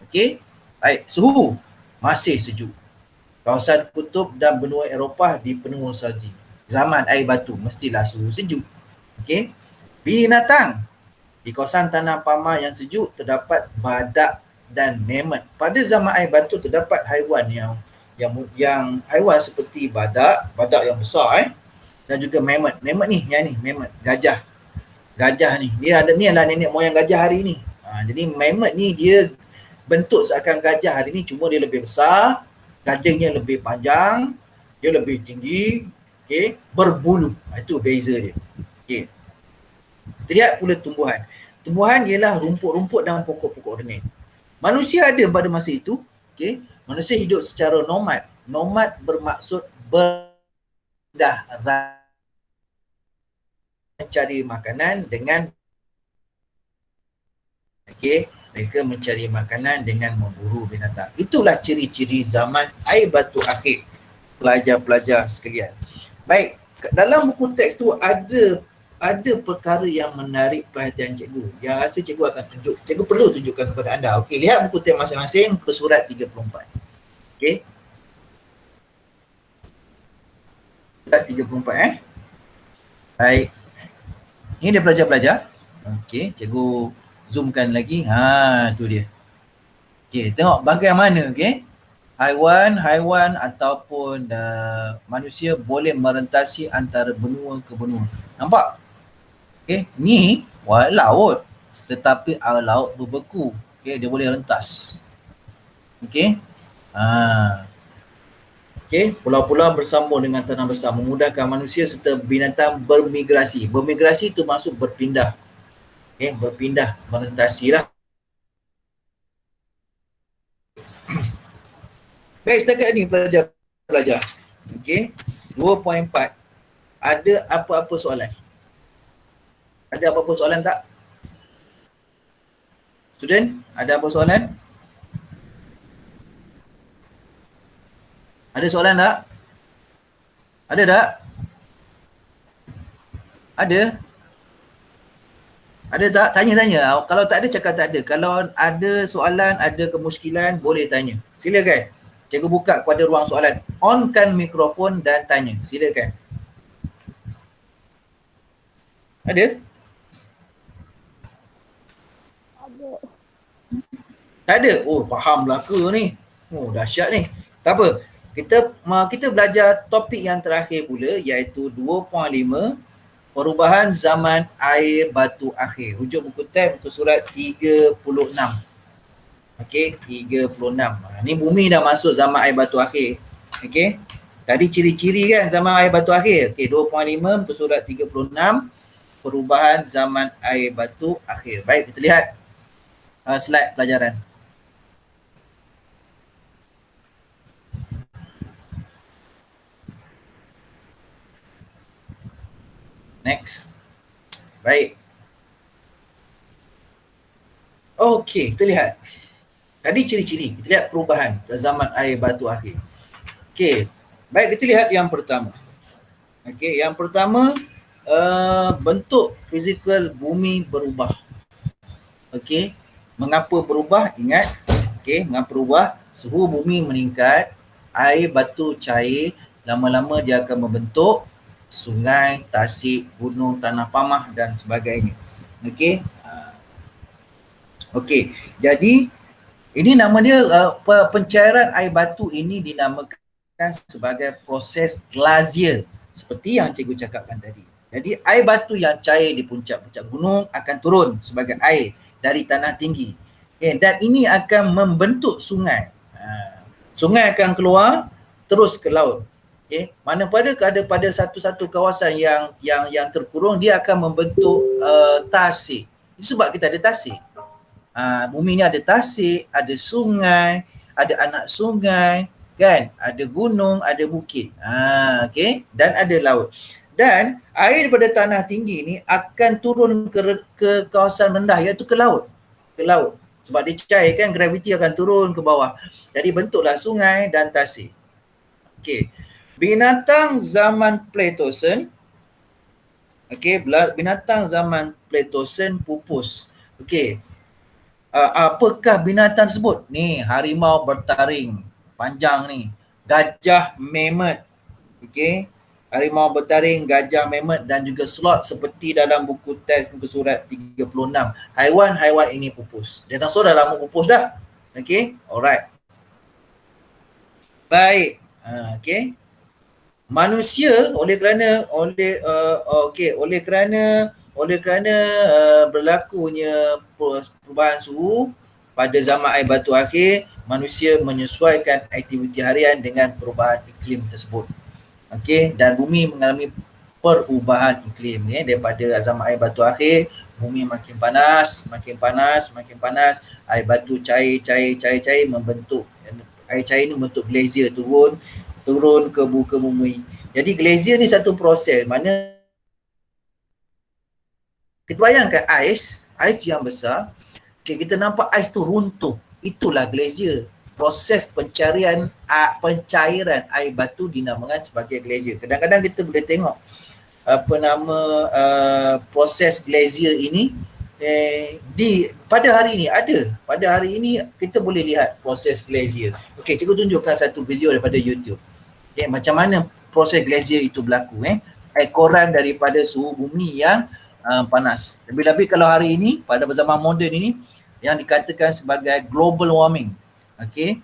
Okey. Baik, suhu masih sejuk. Kawasan kutub dan benua Eropah dipenuhi salji. Zaman air batu mestilah suhu sejuk. Okey. Binatang. Di kawasan tanah pamah yang sejuk terdapat badak dan memot. Pada zaman air batu terdapat haiwan yang haiwan seperti badak yang besar dan juga memot. Memot ni, memot, gajah ni. Dia adalah nenek moyang gajah hari ni. Jadi mammoth ni dia bentuk seakan gajah hari ni, cuma dia lebih besar, gadingnya lebih panjang, dia lebih tinggi, okey, berbulu. Itu beza dia. Okey. Kita lihat pula tumbuhan. Tumbuhan ialah rumput-rumput dan pokok-pokok renin. Manusia ada pada masa itu, okey. Manusia hidup secara nomad. Nomad bermaksud berpindah mencari makanan dengan mereka mencari makanan dengan memburu binatang. Itulah ciri-ciri zaman air batu akhir, pelajar-pelajar sekalian. Baik, dalam buku teks tu ada perkara yang menarik perhatian cikgu. Yang rasa cikgu akan cikgu perlu tunjukkan kepada anda. Okey, lihat buku teks masing-masing ke surat 34. Okey. Surat 34 Baik. Ini dia pelajar-pelajar. Okey, cikgu zoomkan lagi. Tu dia. Okey, tengok bagaimana haiwan ataupun manusia boleh merentasi antara benua ke benua. Nampak? Okey, ni laut tetapi air laut berbeku. Okey, dia boleh rentas. Okey. Okey, pulau-pulau bersambung dengan tanah besar memudahkan manusia serta binatang bermigrasi. Bermigrasi itu maksud berpindah. Berpindah, merentasi lah. Baik, setakat ni pelajar. Okey. 2.4. Ada apa-apa soalan? Ada apa-apa soalan tak? Student, ada apa soalan? Ada soalan tak? Ada tak? Ada? Ada tak? Tanya-tanya. Kalau tak ada, cakap tak ada. Kalau ada soalan, ada kemusykilan, boleh tanya. Silakan. Cikgu buka kepada ruang soalan. Onkan mikrofon dan tanya. Silakan. Ada? Ada. Tak ada? Oh, faham belaka ni. Oh, dahsyat ni. Tak apa. Kita belajar topik yang terakhir pula, iaitu 2.5, perubahan zaman air batu akhir. Rujuk buku teks, muka surat 36. Okey, 36. Ni bumi dah masuk zaman air batu akhir. Okey. Tadi ciri-ciri kan zaman air batu akhir. Okey, 2.5 muka surat 36, perubahan zaman air batu akhir. Baik, kita lihat slide pelajaran. Next. Baik. Okey, kita lihat. Tadi ciri-ciri. Kita lihat perubahan zaman air batu akhir. Okey. Baik, kita lihat yang pertama. Okey, yang pertama, bentuk fizikal bumi berubah. Okey. Mengapa berubah? Ingat. Okey, mengapa berubah? Suhu bumi meningkat, air batu cair, lama-lama dia akan membentuk sungai, tasik, gunung, tanah pamah dan sebagainya. Okey. Okey. Jadi ini nama dia pencairan air batu ini dinamakan sebagai proses glazier, seperti yang cikgu cakapkan tadi. Jadi air batu yang cair di puncak-puncak gunung akan turun sebagai air dari tanah tinggi. Okay, dan ini akan membentuk sungai. Sungai akan keluar terus ke laut. Okay. Mana pada satu-satu kawasan yang terkurung, dia akan membentuk tasik. Itu sebab kita ada tasik. Bumi ni ada tasik, ada sungai, ada anak sungai, kan? Ada gunung, ada bukit. Okey, dan ada laut. Dan air daripada tanah tinggi ni akan turun ke kawasan rendah, iaitu ke laut. Ke laut. Sebab dia cair kan, graviti akan turun ke bawah. Jadi bentuklah sungai dan tasik. Okey. Binatang zaman Pleistocene, okey, binatang zaman Pleistocene pupus. Okey. Apakah binatang tersebut? Ni, harimau bertaring panjang ni. Gajah mammoth. Okey. Harimau bertaring, gajah mammoth dan juga sloth seperti dalam buku teks muka surat 36. Haiwan-haiwan ini pupus. Dinosaur dah lama pupus dah. Okey. Alright. Baik. Okey. Manusia oleh kerana berlakunya perubahan suhu pada zaman air batu akhir, manusia menyesuaikan aktiviti harian dengan perubahan iklim tersebut. Okey, dan bumi mengalami perubahan iklim daripada zaman air batu akhir, bumi makin panas, air batu cair membentuk, air cair ni membentuk glacier, turun ke muka bumi. Jadi glacier ni satu proses mana kita bayangkan ais yang besar, kita nampak ais tu runtuh. Itulah glacier. Proses pencairan air batu dinamakan sebagai glacier. Kadang-kadang kita boleh tengok proses glacier ini pada hari ini kita boleh lihat proses glacier. Okey, cikgu tunjukkan satu video daripada YouTube. Okay, macam mana proses glacier itu berlaku. Ekoran daripada suhu bumi yang panas. Lebih-lebih kalau hari ini, pada zaman moden ini, yang dikatakan sebagai global warming. Okey.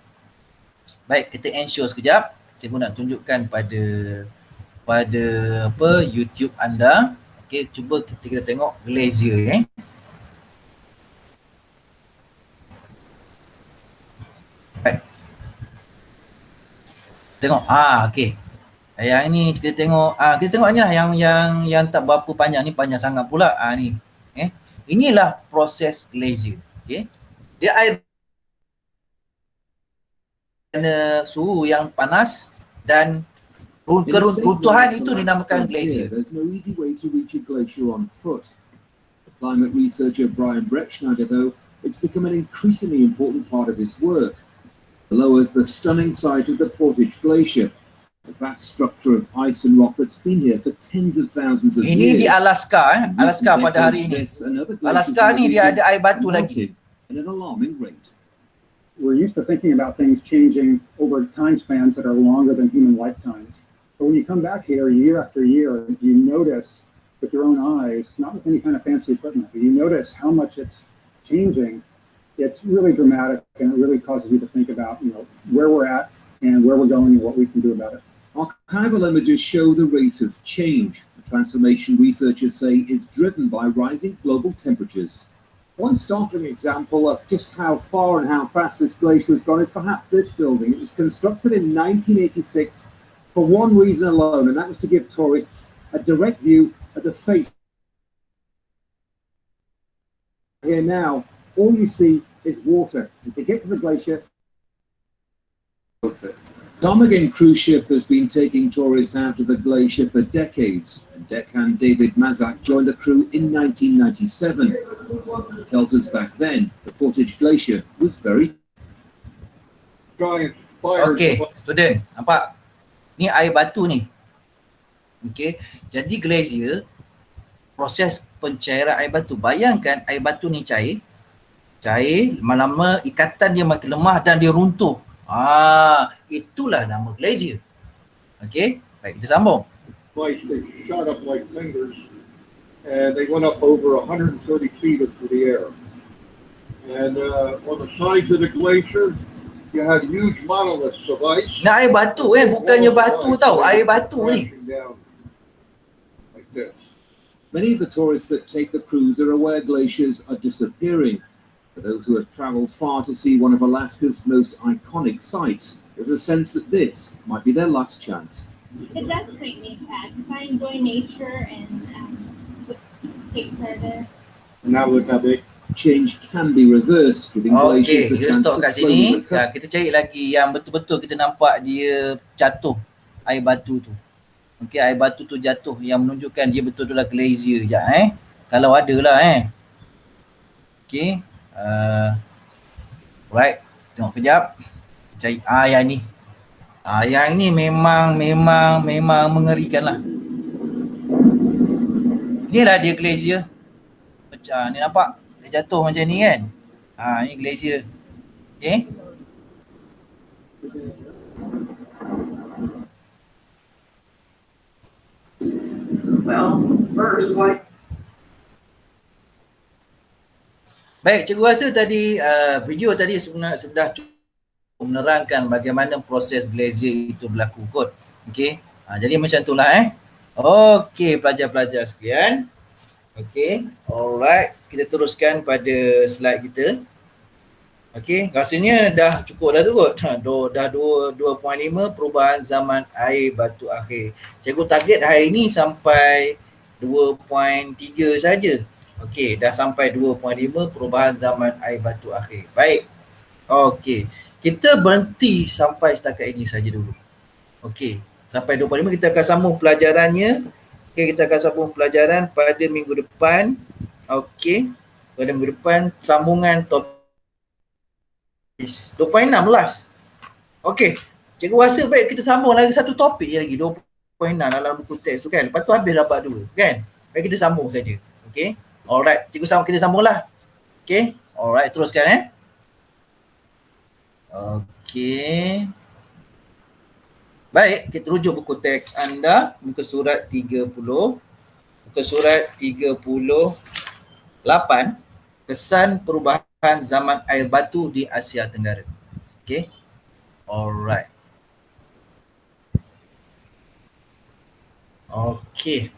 Baik, kita ensure sekejap. Cikgu nak tunjukkan pada YouTube anda. Okey, cuba kita tengok glacier. Baik. Tengok. Okey. Yang ini kita tengok ni lah yang tak berapa panjang ni, panjang sangat pula. Ni. Inilah proses glacier. Okey. Dia air suhu yang panas dan keruntuhan itu dinamakan glacier. There's no easy way to reach a glacier on foot. For climate researcher Brian Bretschneider, though, it's become an increasingly important part of his work. Below us, the stunning sight of the Portage Glacier, a vast structure of ice and rock that's been here for tens of thousands of years. Ini di Alaska, Alaska pada hari ini. Alaska ni dia ada air batu lagi. At an alarming rate. We're used to thinking about things changing over time spans that are longer than human lifetimes. But when you come back here year after year, you notice with your own eyes, not with any kind of fancy equipment, but you notice how much it's changing. It's really dramatic, and it really causes you to think about, where we're at and where we're going and what we can do about it. Archival images show the rate of change. The transformation researchers say is driven by rising global temperatures. One startling example of just how far and how fast this glacier has gone is perhaps this building. It was constructed in 1986 for one reason alone, and that was to give tourists a direct view of the face. Here now, all you see is water. And to get to the glacier, Ptarmigan cruise ship has been taking tourists out of the glacier for decades. And deckhand David Mazak joined the crew in 1997. He tells us back then, the Portage Glacier was very... Okay, student, nampak? Ni air batu ni. Okay, jadi glacier, proses pencairan air batu. Bayangkan air batu ni cair, lama-lama ikatan dia makin lemah dan dia runtuh. Itulah nama glacier. Okay, baik, kita sambung. They shot up like fingers, and they went up over 130 feet into the air. And on the sides of the glacier, you had huge monoliths of ice. Nak air batu bukannya batu tau, air batu ni. Like this. Many of the tourists that take the cruise are aware glaciers are disappearing. For those who have travelled far to see one of Alaska's most iconic sites, there's a sense that this might be their last chance. It does make me sad because I enjoy nature and take part of it. Now look how big. Change can be reversed, giving Okay, glaciers the kita chance stop to kat slowly sini. recover. Kita cari lagi yang betul-betul kita nampak dia jatuh air batu tu. Okay, air batu tu jatuh yang menunjukkan dia betul-betul lah glacier je Kalau ada lah Okay. Right, tengok kejap. Cari yang ni. Yang ni memang mengerikan lah. Inilah dia glacier. Ni nampak dia jatuh macam ni kan. Ni glacier. Okay. Well, first, like Baik, cikgu rasa tadi video tadi sudah cukup menerangkan bagaimana proses glacier itu berlaku kot. Okey. Jadi macam itulah Okey, pelajar-pelajar sekalian. Okey. Alright, kita teruskan pada slide kita. Okey, rasanya dah cukup dah tu kot. Dah 2.5 perubahan zaman air batu akhir. Cikgu target hari ni sampai 2.3 saja. Okey, dah sampai 2.5 perubahan zaman air batu akhir. Baik. Okey. Kita berhenti sampai setakat ini saja dulu. Okey. Sampai 25 kita akan sambung pelajarannya. Okey, kita akan sambung pelajaran pada minggu depan. Okey. Pada minggu depan sambungan topik 2.16. Okey. Cikgu rasa baik kita sambung lagi satu topik lagi 2.6 dalam buku teks tu kan. Lepas tu habis dapat 2 kan. Baik, kita sambung saja. Okey. Alright, cikgu kita sambunglah. Okey. Alright, teruskan Okey. Baik, kita rujuk buku teks anda muka surat 30. Muka surat 38. Kesan perubahan zaman air batu di Asia Tenggara. Okey. Alright. Okey.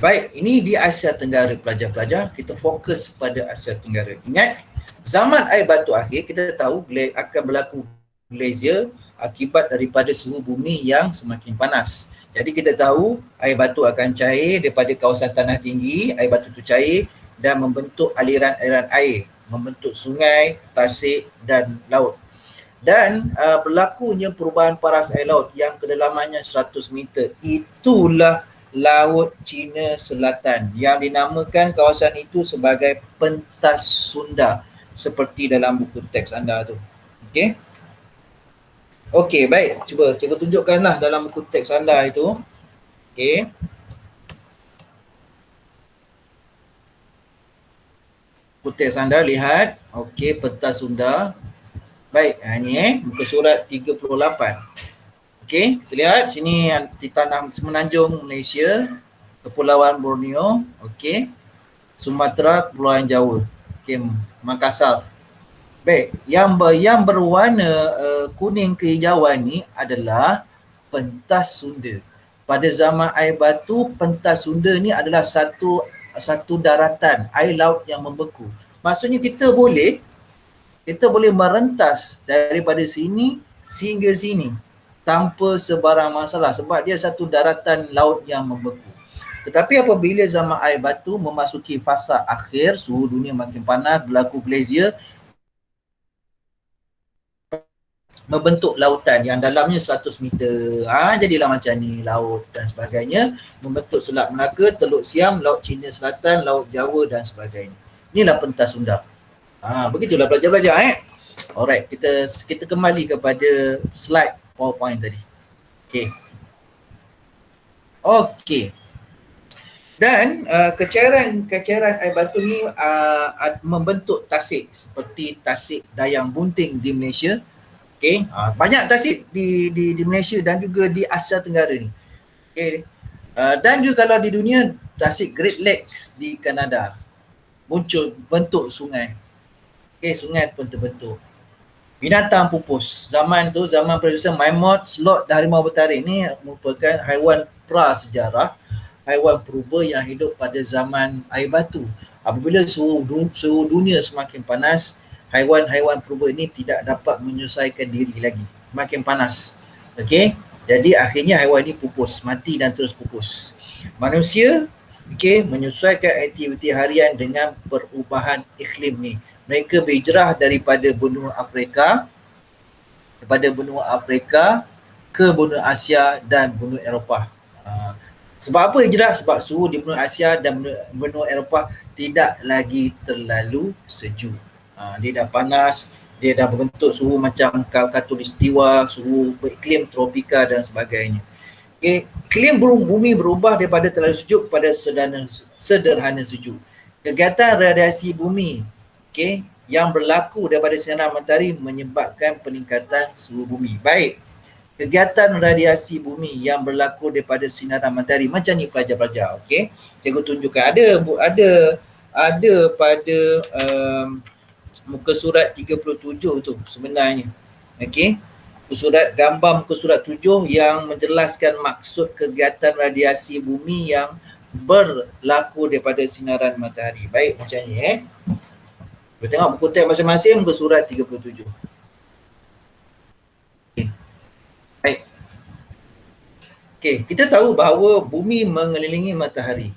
Baik, ini di Asia Tenggara pelajar-pelajar, kita fokus pada Asia Tenggara. Ingat, zaman air batu akhir kita tahu akan berlaku glacier akibat daripada suhu bumi yang semakin panas. Jadi kita tahu air batu akan cair daripada kawasan tanah tinggi, air batu itu cair dan membentuk aliran-aliran air membentuk sungai, tasik dan laut. Dan berlakunya perubahan paras air laut yang kedalamannya 100 meter, itulah Laut Cina Selatan yang dinamakan kawasan itu sebagai pentas Sunda seperti dalam buku teks anda tu. Okey. Okey, baik. Cuba cikgu tunjukkanlah dalam buku teks anda itu. Okey. Buku teks anda lihat. Okey, pentas Sunda. Baik, ini muka surat 38. Okey, kita lihat sini di tanah semenanjung Malaysia, Kepulauan Borneo, okey. Sumatera, Kepulauan Jawa. Okey, Makassar. Baik, yang berwarna kuning kehijauan ni adalah pentas Sunda. Pada zaman air batu, pentas Sunda ni adalah satu daratan air laut yang membeku. Maksudnya kita boleh merentas daripada sini sehingga sini tanpa sebarang masalah sebab dia satu daratan laut yang membeku. Tetapi apabila zaman air batu memasuki fasa akhir, suhu dunia makin panas, berlaku glacier, membentuk lautan yang dalamnya 100 meter. Jadilah macam ni laut dan sebagainya, membentuk Selat Melaka, Teluk Siam, Laut Cina Selatan, Laut Jawa dan sebagainya. Inilah pentas Sunda. Begitulah belajar-belajar. Alright, kita kembali kepada slide PowerPoint tadi. Okey. Dan kecairan air batu ni membentuk tasik seperti tasik Dayang Bunting di Malaysia. Okey, banyak tasik di Malaysia dan juga di Asia Tenggara ni. Okey. Dan juga kalau di dunia, tasik Great Lakes di Kanada muncul bentuk sungai. Okey, sungai pun terbentuk. Binatang pupus. Zaman produsen mammoth, sloth dan harimau bertaring ni merupakan haiwan prasejarah, haiwan purba yang hidup pada zaman air batu. Apabila suhu dunia semakin panas, haiwan-haiwan purba ini tidak dapat menyesuaikan diri lagi. Makin panas. Okey. Jadi akhirnya haiwan ini pupus, mati dan terus pupus. Manusia menyesuaikan aktiviti harian dengan perubahan iklim ni. Mereka berhijrah daripada benua Afrika ke benua Asia dan benua Eropah. Sebab apa hijrah? Sebab suhu di benua Asia dan benua Eropah tidak lagi terlalu sejuk. Dia dah panas, dia dah berbentuk suhu macam khatulistiwa, suhu iklim tropika dan sebagainya. Iklim bumi berubah daripada terlalu sejuk kepada sederhana sejuk. Kegiatan radiasi bumi yang berlaku daripada sinar matahari menyebabkan peningkatan suhu bumi. Baik, kegiatan radiasi bumi yang berlaku daripada sinaran matahari macam ni pelajar-pelajar. Okey, cikgu tunjukkan ada pada muka surat 37 tu sebenarnya. Okey, muka surat 7 yang menjelaskan maksud kegiatan radiasi bumi yang berlaku daripada sinaran matahari. Baik, macam ni kita tengok buku teks masing-masing muka surat 37. Baik. Kita tahu bahawa bumi mengelilingi matahari.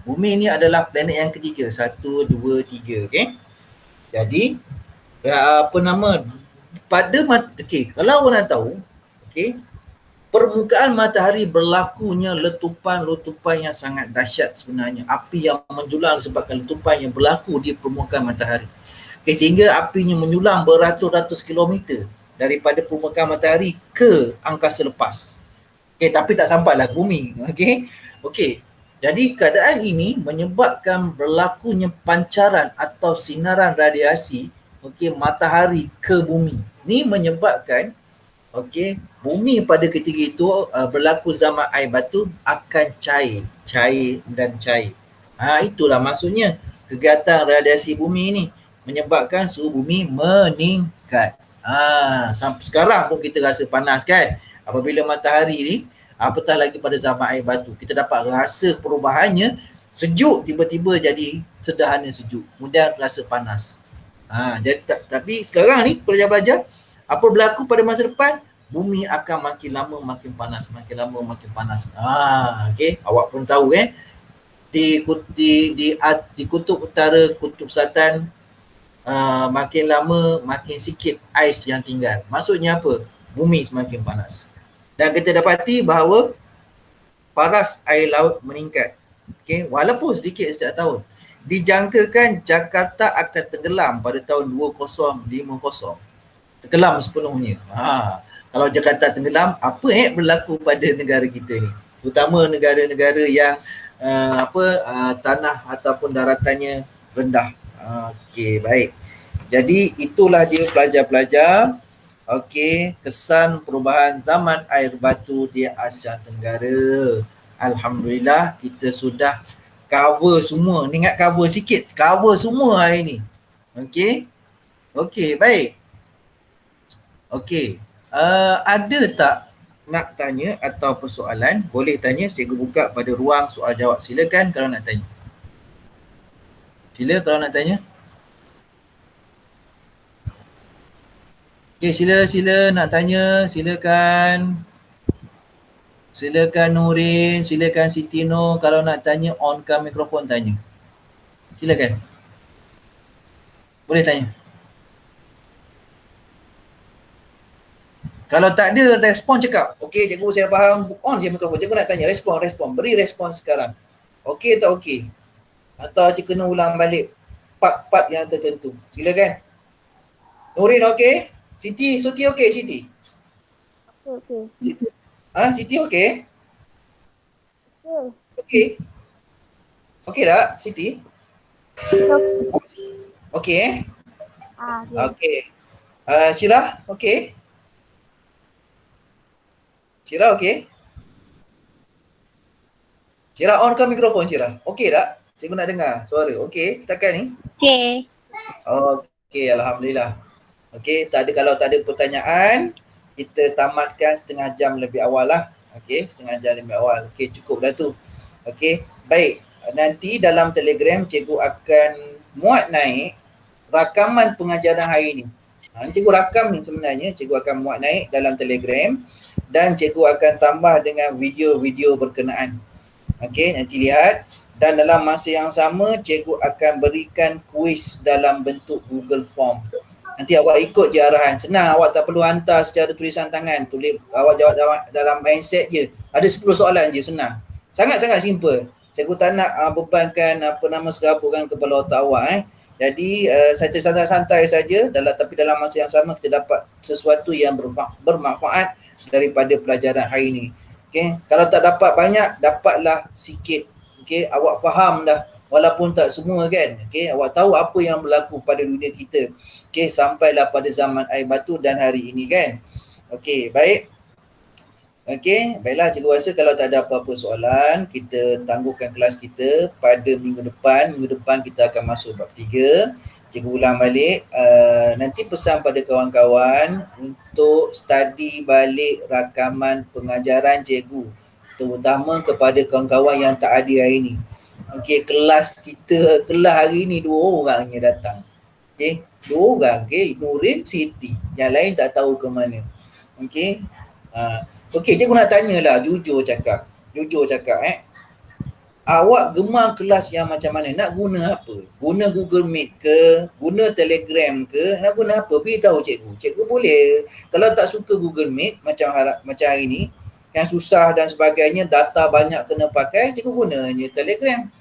Bumi ni adalah planet yang ketiga. 1, 2, 3. Jadi kalau orang tahu, permukaan matahari berlakunya letupan yang sangat dahsyat sebenarnya. Api yang menjulang disebabkan letupan yang berlaku di permukaan matahari. Sehingga apinya menjulang beratus-ratus kilometer daripada permukaan matahari ke angkasa lepas. Tapi tak sampailah bumi. Jadi keadaan ini menyebabkan berlakunya pancaran atau sinaran radiasi matahari ke bumi. Ini menyebabkan bumi pada ketika itu berlaku zaman air batu akan cair. Itulah maksudnya kegiatan radiasi bumi ini menyebabkan suhu bumi meningkat. Sampai sekarang pun kita rasa panas kan. Apabila matahari ni, apatah lagi pada zaman air batu, kita dapat rasa perubahannya, sejuk tiba-tiba jadi sederhana sejuk, kemudian rasa panas. Jadi tapi sekarang ni pelajar-pelajar, apa berlaku pada masa depan? Bumi akan makin lama makin panas, makin lama makin panas. Awak pun tahu di kutub utara, kutub selatan, makin lama makin sikit ais yang tinggal. Maksudnya apa? Bumi semakin panas. Dan kita dapati bahawa paras air laut meningkat. Okay? Walaupun sedikit setiap tahun. Dijangkakan Jakarta akan tenggelam pada tahun 2050. Tenggelam sepenuhnya. Kalau Jakarta tenggelam, apa berlaku pada negara kita ni? Terutama negara-negara yang tanah ataupun daratannya rendah. Okey, baik. Jadi itulah dia pelajar-pelajar. Okey, kesan perubahan zaman air batu di Asia Tenggara. Alhamdulillah kita sudah cover semua. Ni ingat cover sikit. Cover semua hari ni. Okey. Okey, baik. Okey. Ada tak nak tanya atau persoalan? Boleh tanya. Cikgu buka pada ruang soal jawab. Silakan kalau nak tanya. Sila kalau nak tanya. Okey, sila nak tanya. Silakan. Silakan Nurin, silakan Siti Nur. Kalau nak tanya, onkan mikrofon tanya. Silakan. Boleh tanya. Kalau tak ada respon cakap. Okey, cikgu saya faham. On je mikrofon. Cikgu nak tanya. Respon. Beri respon sekarang. Okey tak okey? Atau cikgu kena ulang balik part-part yang tertentu. Silakan. Nurin okey? Siti okey Siti? Okey. Siti okey? Okey. Okey tak Siti? Okey Okey. Syirah okey? Syirah okey? Syirah on ke mikrofon Syirah? Okey tak? Cikgu nak dengar suara. Okey setakat ni? Okey. Okey, alhamdulillah. Okey, kalau tak ada pertanyaan, kita tamatkan setengah jam lebih awal lah. Okey, setengah jam lebih awal. Okey, cukup dah tu. Okey, baik. Nanti dalam Telegram cikgu akan muat naik rakaman pengajaran hari ni. Ni cikgu rakam ni sebenarnya. Cikgu akan muat naik dalam Telegram dan cikgu akan tambah dengan video-video berkenaan. Okey, nanti lihat. Dan dalam masa yang sama, cikgu akan berikan kuis dalam bentuk Google Form. Nanti awak ikut je arahan. Senang, awak tak perlu hantar secara tulisan tangan. Awak jawab dalam mindset je. Ada 10 soalan je, senang. Sangat-sangat simple. Cikgu tak nak bebankan serabutkan kepala otak awak. Jadi santai-santai saja, tapi dalam masa yang sama kita dapat sesuatu yang bermanfaat daripada pelajaran hari ini. Okay? Kalau tak dapat banyak, dapatlah sikit. Okay? Awak faham dah. Walaupun tak semua kan. Okay? Awak tahu apa yang berlaku pada dunia kita. Okay, sampailah pada zaman air batu dan hari ini kan. Okey, baik. Okey, baiklah cikgu rasa kalau tak ada apa-apa soalan, kita tangguhkan kelas kita pada minggu depan. Minggu depan kita akan masuk bab 3. Cikgu ulang balik. Nanti pesan pada kawan-kawan untuk study balik rakaman pengajaran cikgu. Terutama kepada kawan-kawan yang tak ada hari ini. Okey, kelas hari ini 2 orang je datang. Okey. 2 orang, okay? Nurin, Siti. Yang lain tak tahu ke mana. Okay. Okay, cikgu nak tanyalah, jujur cakap. Awak gemar kelas yang macam mana? Nak guna apa? Guna Google Meet ke? Guna Telegram ke? Nak guna apa? Beritahu cikgu. Cikgu boleh. Kalau tak suka Google Meet macam hari ni, yang susah dan sebagainya, data banyak kena pakai, cikgu gunanya Telegram.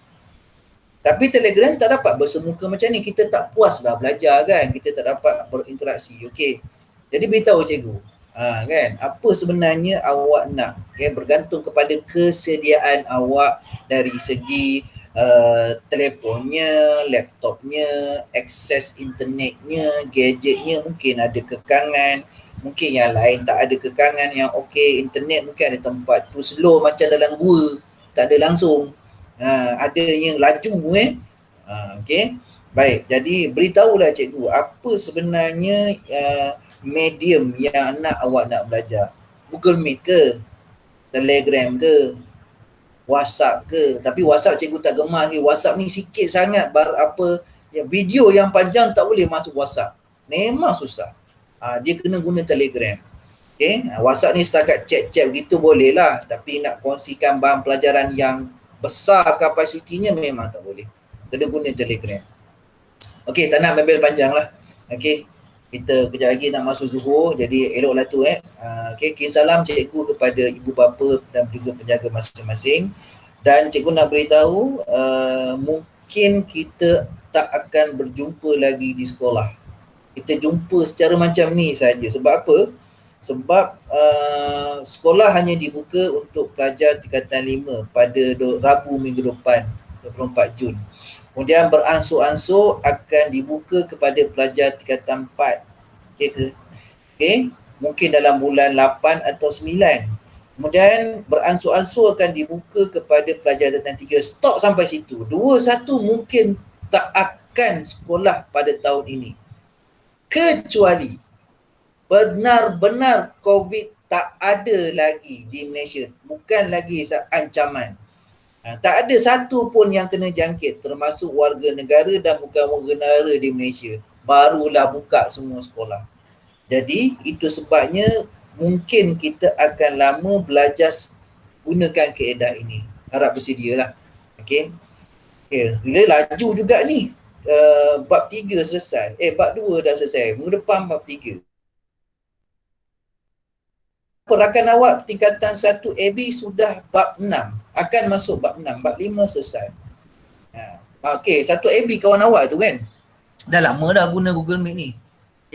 Tapi Telegram tak dapat bersemuka macam ni. Kita tak puas dah belajar kan. Kita tak dapat berinteraksi. Okey. Jadi beritahu cikgu. Kan. Apa sebenarnya awak nak. Okay? Bergantung kepada kesediaan awak dari segi telefonnya, laptopnya, akses internetnya, gadgetnya. Mungkin ada kekangan. Mungkin yang lain tak ada kekangan yang okey. Internet mungkin ada tempat tu slow macam dalam gua. Tak ada langsung. Ada yang laju okey. Baik, jadi beritahulah cikgu apa sebenarnya medium yang awak nak belajar. Google Meet ke? Telegram ke? WhatsApp ke? Tapi WhatsApp cikgu tak gemar lagi. WhatsApp ni sikit sangat video yang panjang tak boleh masuk WhatsApp. Memang susah. Dia kena guna Telegram. Okay? WhatsApp ni setakat chat-chat begitu boleh lah. Tapi nak kongsikan bahan pelajaran yang besar kapasitinya memang tak boleh. Kena guna Telegram. Okey, tak nak membel panjang lah. Okey, kita kejap lagi nak masuk zuhur, jadi eloklah tu okey, kirim salam cikgu kepada ibu bapa dan juga penjaga masing-masing. Dan cikgu nak beritahu mungkin kita tak akan berjumpa lagi di sekolah. Kita jumpa secara macam ni saja. Sebab apa? Sebab sekolah hanya dibuka untuk pelajar tingkatan 5 pada Rabu minggu depan, 24 Jun. Kemudian beransur-ansur akan dibuka kepada pelajar tingkatan 4. Okey ke? Okey, mungkin dalam bulan 8 atau 9. Kemudian beransur-ansur akan dibuka kepada pelajar tingkatan 3. Stop sampai situ. 2-1 mungkin tak akan sekolah pada tahun ini. Kecuali benar-benar COVID tak ada lagi di Malaysia. Bukan lagi ancaman. Tak ada satu pun yang kena jangkit, termasuk warga negara dan bukan warga negara di Malaysia. Barulah buka semua sekolah. Jadi itu sebabnya mungkin kita akan lama belajar gunakan kaedah ini. Harap bersedialah. Okey. Bila laju juga ni. Bab 3 selesai. Bab 2 dah selesai. Minggu depan bab 3. Rakan awak tingkatan 1 AB sudah bab 6. Akan masuk bab 6. Bab 5 selesai. Okey, 1 AB kawan awak tu kan. Dah lama dah guna Google Meet ni.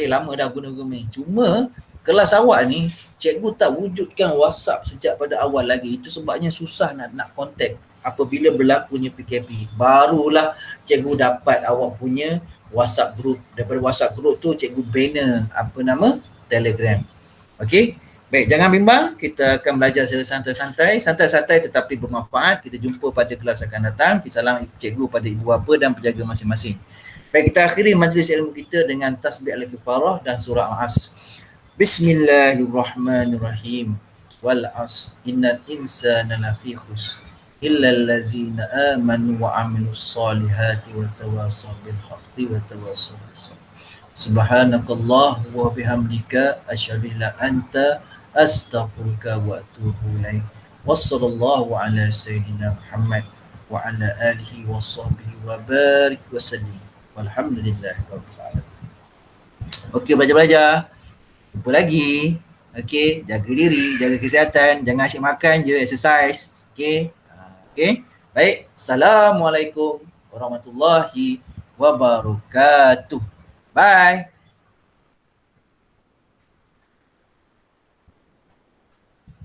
Lama dah guna Google Meet. Cuma kelas awak ni cikgu tak wujudkan WhatsApp sejak pada awal lagi. Itu sebabnya susah nak kontak apabila berlakunya PKP. Barulah cikgu dapat awak punya WhatsApp group. Daripada WhatsApp group tu cikgu bina Telegram. Okey. Baik, jangan bimbang, kita akan belajar secara santai-santai tetapi bermanfaat. Kita jumpa pada kelas akan datang. Salam cikgu pada ibu bapa dan penjaga masing-masing. Baik, kita akhiri majlis ilmu kita dengan tasbih al-kifarah dan surah Al-As. Bismillahirrahmanirrahim. Wal as innal insana lafi khusr illa allazina amanu wa amilus solihati wa tawasaw bil haqqi wa tawasaw bis sabr. Subhanakallah wa bihamdika asyhadu an la anta astaghfiruka wa atubu ilaik. Wassallallahu ala sayyidina Muhammad wa ala alihi wa sahbihi wa barik wa sallim. Walhamdulillahi rabbil alamin. Okey, belajar-belajar. Jumpa lagi. Okey, jaga diri, jaga kesihatan, jangan asyik makan je, exercise. Okey. Okey. Baik, Assalamualaikum warahmatullahi wabarakatuh. Bye.